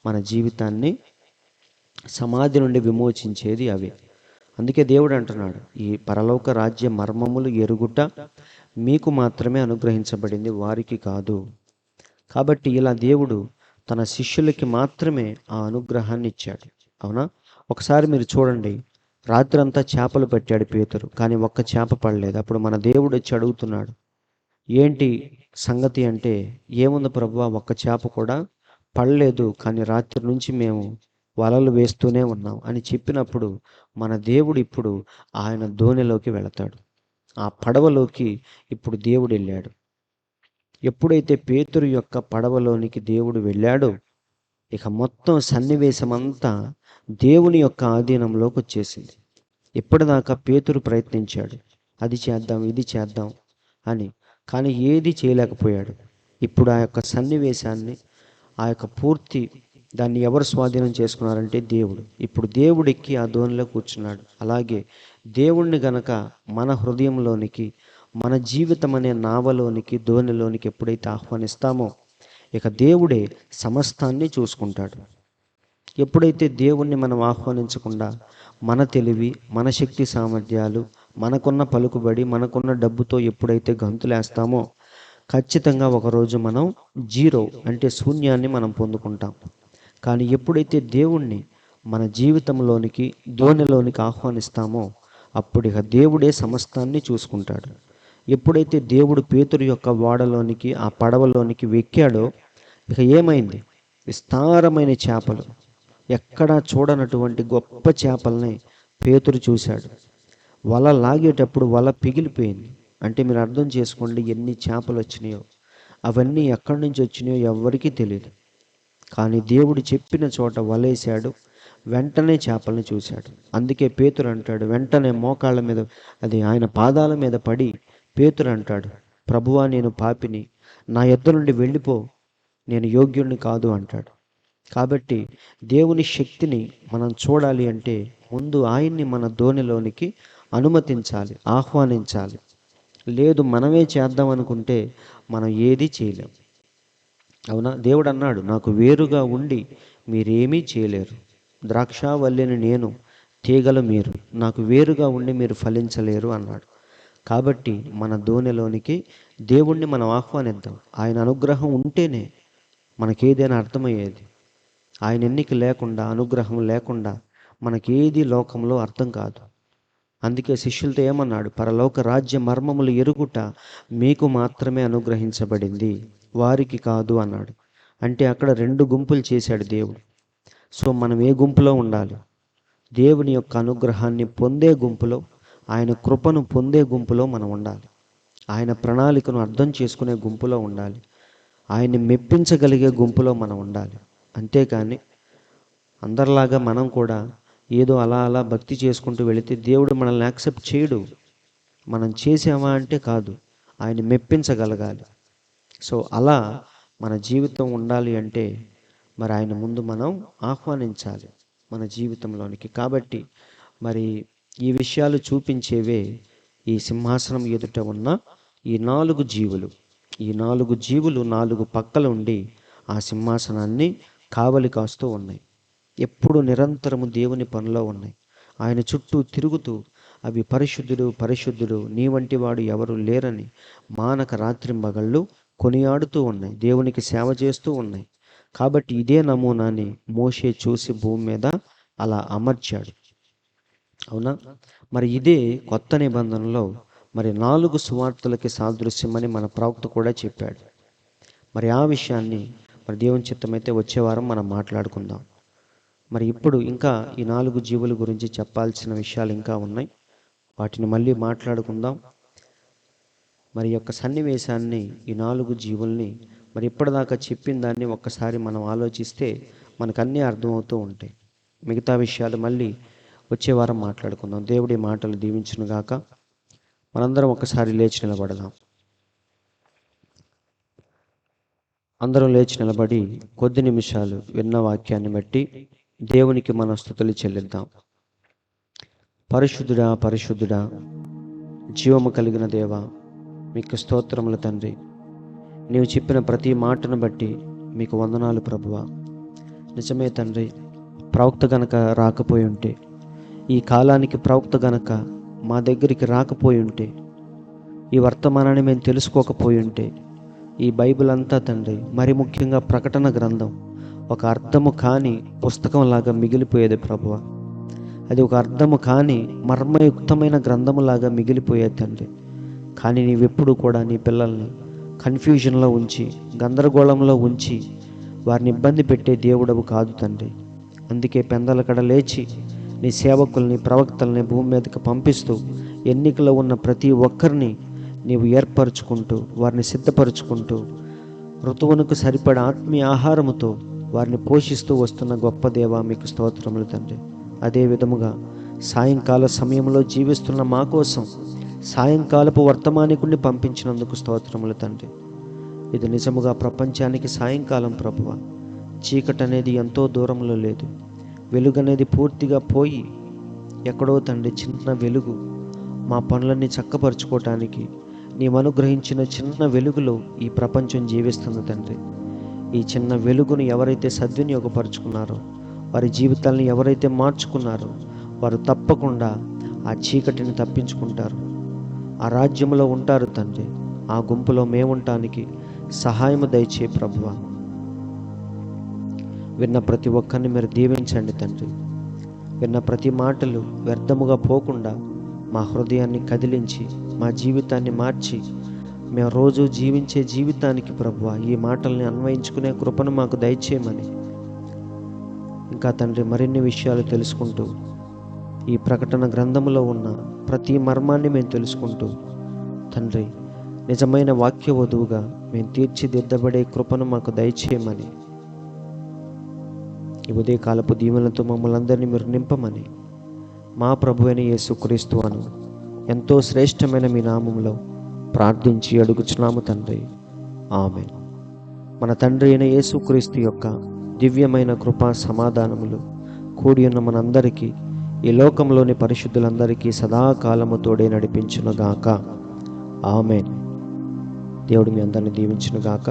[SPEAKER 1] మన జీవితాన్ని సమాధి నుండి విమోచించేది అవే. అందుకే దేవుడు అంటున్నాడు, ఈ పరలోక రాజ్య మర్మములు ఎరుగుట మీకు మాత్రమే అనుగ్రహించబడింది, వారికి కాదు. కాబట్టి ఇలా దేవుడు తన శిష్యులకి మాత్రమే ఆ అనుగ్రహాన్ని ఇచ్చాడు. అవునా? ఒకసారి మీరు చూడండి, రాత్రంతా చేపలు పట్టాడు పేతురు, కానీ ఒక్క చేప పడలేదు. అప్పుడు మన దేవుడు వచ్చి అడుగుతున్నాడు, ఏంటి సంగతి అంటే, ఏముంది ప్రభువా, ఒక్క చేప కూడా పడలేదు, కానీ రాత్రి నుంచి మేము వలలు వేస్తూనే ఉన్నాం అని చెప్పినప్పుడు మన దేవుడు ఇప్పుడు ఆయన దోణిలోకి వెళతాడు. ఆ పడవలోకి ఇప్పుడు దేవుడు వెళ్ళాడు. ఎప్పుడైతే పేతురు యొక్క పడవలోనికి దేవుడు వెళ్ళాడో ఇక మొత్తం సన్నివేశమంతా దేవుని యొక్క ఆధీనంలోకి వచ్చేసింది. ఇప్పటిదాకా పేతురు ప్రయత్నించాడు, అది చేద్దాం ఇది చేద్దాం అని, కానీ ఏది చేయలేకపోయాడు. ఇప్పుడు ఆ యొక్క సన్నివేశాన్ని, ఆ యొక్క పూర్తి దాన్ని ఎవరు స్వాధీనం చేసుకున్నారంటే దేవుడు. ఇప్పుడు దేవుడికి ఆ దోణిలో కూర్చున్నాడు. అలాగే దేవుణ్ణి గనక మన హృదయంలోనికి, మన జీవితం అనే నావలోనికి, దోణిలోనికి ఎప్పుడైతే ఆహ్వానిస్తామో ఇక దేవుడే సమస్తాన్ని చూసుకుంటాడు. ఎప్పుడైతే దేవుణ్ణి మనం ఆహ్వానించకుండా మన తెలివి, మన శక్తి సామర్థ్యాలు, మనకున్న పలుకుబడి, మనకున్న డబ్బుతో ఎప్పుడైతే గంతులేస్తామో ఖచ్చితంగా ఒకరోజు మనం జీరో అంటే శూన్యాన్ని మనం పొందుకుంటాం. కానీ ఎప్పుడైతే దేవుణ్ణి మన జీవితంలోనికి, దోణిలోనికి ఆహ్వానిస్తామో అప్పుడు ఇక దేవుడే సమస్తాన్ని చూసుకుంటాడు. ఎప్పుడైతే దేవుడు పేతురు యొక్క ఓడలోనికి, ఆ పడవలోనికి వెక్కాడో ఇక ఏమైంది? విస్తారమైన చేపలు, ఎక్కడా చూడనటువంటి గొప్ప చేపల్ని పేతురు చూశాడు. వల లాగేటప్పుడు వల పిగిలిపోయింది. అంటే మీరు అర్థం చేసుకోండి ఎన్ని చేపలు వచ్చినాయో. అవన్నీ ఎక్కడి నుంచి వచ్చినాయో ఎవ్వరికీ తెలియదు. కానీ దేవుడు చెప్పిన చోట వలేశాడు, వెంటనే చేపల్ని చూశాడు. అందుకే పేతురు అంటాడు, వెంటనే మోకాళ్ళ మీద, అది ఆయన పాదాల మీద పడి పేతురు అంటాడు, ప్రభువా నేను పాపిని, నా యొద్ద నుండి వెళ్ళిపో, నేను యోగ్యుణ్ణి కాదు అంటాడు. కాబట్టి దేవుని శక్తిని మనం చూడాలి అంటే ముందు ఆయన్ని మన దోణిలోనికి అనుమతించాలి, ఆహ్వానించాలి. లేదు మనమే చేద్దాం అనుకుంటే మనం ఏది చేయలేం. అవునా? దేవుడు అన్నాడు, నాకు వేరుగా ఉండి మీరేమీ చేయలేరు. ద్రాక్షావల్లిని నేను, తీగలు మీరు, నాకు వేరుగా ఉండి మీరు ఫలించలేరు అన్నాడు. కాబట్టి మన దోణిలోనికి దేవుణ్ణి మనం ఆహ్వానిద్దాం. ఆయన అనుగ్రహం ఉంటేనే మనకేదైనా అర్థమయ్యేది. ఆయన ఎన్నిక లేకుండా, అనుగ్రహం లేకుండా మనకేది లోకంలో అర్థం కాదు. అందుకే శిష్యులతో ఏమన్నాడు? పరలోక రాజ్య మర్మములు ఎరుగుట మీకు మాత్రమే అనుగ్రహించబడింది, వారికి కాదు అన్నాడు. అంటే అక్కడ 2 గుంపులు చేశాడు దేవుడు. సో మనం ఏ గుంపులో ఉండాలి? దేవుని యొక్క అనుగ్రహాన్ని పొందే గుంపులో, ఆయన కృపను పొందే గుంపులో మనం ఉండాలి. ఆయన ప్రణాళికను అర్థం చేసుకునే గుంపులో ఉండాలి. ఆయన్ని మెప్పించగలిగే గుంపులో మనం ఉండాలి. అంతేకాని అందరిలాగా మనం కూడా ఏదో అలా అలా భక్తి చేసుకుంటూ వెళితే దేవుడు మనల్ని యాక్సెప్ట్ చేయడు. మనం చేసామా అంటే కాదు, ఆయన మెప్పించగలగాలి. సో అలా మన జీవితం ఉండాలి అంటే మరి ఆయన ముందు మనం ఆహ్వానించాలి మన జీవితంలోనికి. కాబట్టి మరి ఈ విషయాలు చూపించేవే ఈ సింహాసనం ఎదుట ఉన్న ఈ 4 జీవులు. ఈ 4 జీవులు 4 పక్కల ఉండి ఆ సింహాసనాన్ని కావలి కాస్తూ ఉన్నాయి. ఎప్పుడు నిరంతరము దేవుని పనిలో ఉన్నాయి. ఆయన చుట్టూ తిరుగుతూ అవి పరిశుద్ధుడు పరిశుద్ధుడు, నీ వంటి వాడు ఎవరు లేరని మానక రాత్రింబగళ్ళు కొనియాడుతూ ఉన్నాయి, దేవునికి సేవ చేస్తూ ఉన్నాయి. కాబట్టి ఇదే నమూనాని మోషే చూసి భూమి మీద అలా అమర్చాడు. అవునా? మరి ఇదే కొత్త నిబంధనలో మరి 4 సువార్తలకి సాదృశ్యమని మన ప్రవక్త కూడా చెప్పాడు. మరి ఆ విషయాన్ని మరి దేవుని చిత్తమైతే వచ్చే వారం మనం మాట్లాడుకుందాం. మరి ఇప్పుడు ఇంకా ఈ 4 జీవుల గురించి చెప్పాల్సిన విషయాలు ఇంకా ఉన్నాయి, వాటిని మళ్ళీ మాట్లాడుకుందాం. మరి యొక్క సన్నివేశాన్ని, ఈ 4 జీవుల్ని మరి ఇప్పటిదాకా చెప్పిన దాన్ని ఒక్కసారి మనం ఆలోచిస్తే మనకు అన్నీ అర్థమవుతూ ఉంటాయి. మిగతా విషయాలు మళ్ళీ వచ్చే వారం మాట్లాడుకుందాం. దేవుడి మాటలు దీవించును గాక. మనందరం ఒకసారి లేచి నిలబడదాం. అందరం లేచి నిలబడి కొద్ది నిమిషాలు విన్న వాక్యాన్ని బట్టి దేవునికి మన స్తుతులు చెల్లిద్దాం. పరిశుద్ధుడా పరిశుద్ధుడా, జీవము కలిగిన దేవా, మీకు స్తోత్రములు తండ్రి. నీవు చెప్పిన ప్రతి మాటను బట్టి మీకు వందనాలు ప్రభువా. నిజమే తండ్రి, ప్రవక్త గనక రాకపోయి ఉంటే, ఈ కాలానికి ప్రవక్త గనక మా దగ్గరికి రాకపోయి ఉంటే, ఈ వర్తమానాన్ని మేము తెలుసుకోకపోయి ఉంటే, ఈ బైబిల్ అంతా తండ్రి, మరి ముఖ్యంగా ప్రకటన గ్రంథం ఒక అర్థము కాని పుస్తకంలాగా మిగిలిపోయేది ప్రభువా. అది ఒక అర్థము కాని మర్మయుక్తమైన గ్రంథములాగా మిగిలిపోయేది తండ్రి. కానీ నీవెప్పుడు కూడా నీ పిల్లల్ని కన్ఫ్యూజన్లో ఉంచి, గందరగోళంలో ఉంచి, వారిని ఇబ్బంది పెట్టే దేవుడవు కాదు తండ్రి. అందుకే పెందలకడ లేచి నీ సేవకుల్ని, ప్రవక్తల్ని భూమి మీదకి పంపిస్తూ ఎన్నికలో ఉన్న ప్రతి ఒక్కరిని నీవు ఏర్పరచుకుంటూ, వారిని సిద్ధపరచుకుంటూ, ఋతువునకు సరిపడ ఆత్మీయ ఆహారముతో వారిని పోషిస్తూ వస్తున్న గొప్ప దేవా మీకు స్తోత్రములు తండ్రి. అదే విధముగా సాయంకాల సమయంలో జీవిస్తున్న మా కోసం సాయంకాలపు వర్తమానికుడిని పంపించినందుకు స్తోత్రములు తండ్రి. ఇది నిజముగా ప్రపంచానికి సాయంకాలం ప్రభువా. చీకటి అనేది ఎంతో దూరంలో లేదు, వెలుగు అనేది పూర్తిగా పోయి ఎక్కడో తండ్రి చిన్న వెలుగు మా పనులన్నీ చక్కపరుచుకోవటానికి నీవు అనుగ్రహించిన చిన్న వెలుగులో ఈ ప్రపంచం జీవిస్తుంది తండ్రి. ఈ చిన్న వెలుగును ఎవరైతే సద్వినియోగపరుచుకున్నారో, వారి జీవితాలను ఎవరైతే మార్చుకున్నారో, వారు తప్పకుండా ఆ చీకటిని తప్పించుకుంటారు, ఆ రాజ్యంలో ఉంటారు తండ్రి. ఆ గుంపులో మేముంటానికి సహాయము దయచే ప్రభువా. విన్న ప్రతి ఒక్కరిని మీరు దీవించండి తండ్రి. విన్న ప్రతి మాటలు వ్యర్థముగా పోకుండా మా హృదయాన్ని కదిలించి మా జీవితాన్ని మార్చి మేము రోజు జీవించే జీవితానికి ప్రభువా ఈ మాటల్ని అన్వయించుకునే కృపను మాకు దయచేయమని, ఇంకా తండ్రి మరిన్ని విషయాలు తెలుసుకుంటూ ఈ ప్రకటన గ్రంథంలో ఉన్న ప్రతి మర్మాన్ని మేము తెలుసుకుంటూ తండ్రి నిజమైన వాక్య వధువుగా మేము తీర్చిదిద్దబడే కృపను మాకు దయచేయమని, ఈ ఉదయకాలపు దీవెనలతో మమ్మల్ని అందరినీ మీరు నింపమని మా ప్రభువైన యేసుక్రీస్తు అను ఎంతో శ్రేష్టమైన మీ నామంలో ప్రార్థించి అడుగుచున్నాము తండ్రి. ఆమేన్. మన తండ్రి అయిన యేసుక్రీస్తు యొక్క దివ్యమైన కృపా సమాధానములు కూడి ఉన్న మనందరికీ, ఈ లోకంలోని పరిశుద్ధులందరికీ సదాకాలము తోడే నడిపించునుగాక. ఆమేన్. దేవుడు మీ అందరిని దీవించునుగాక.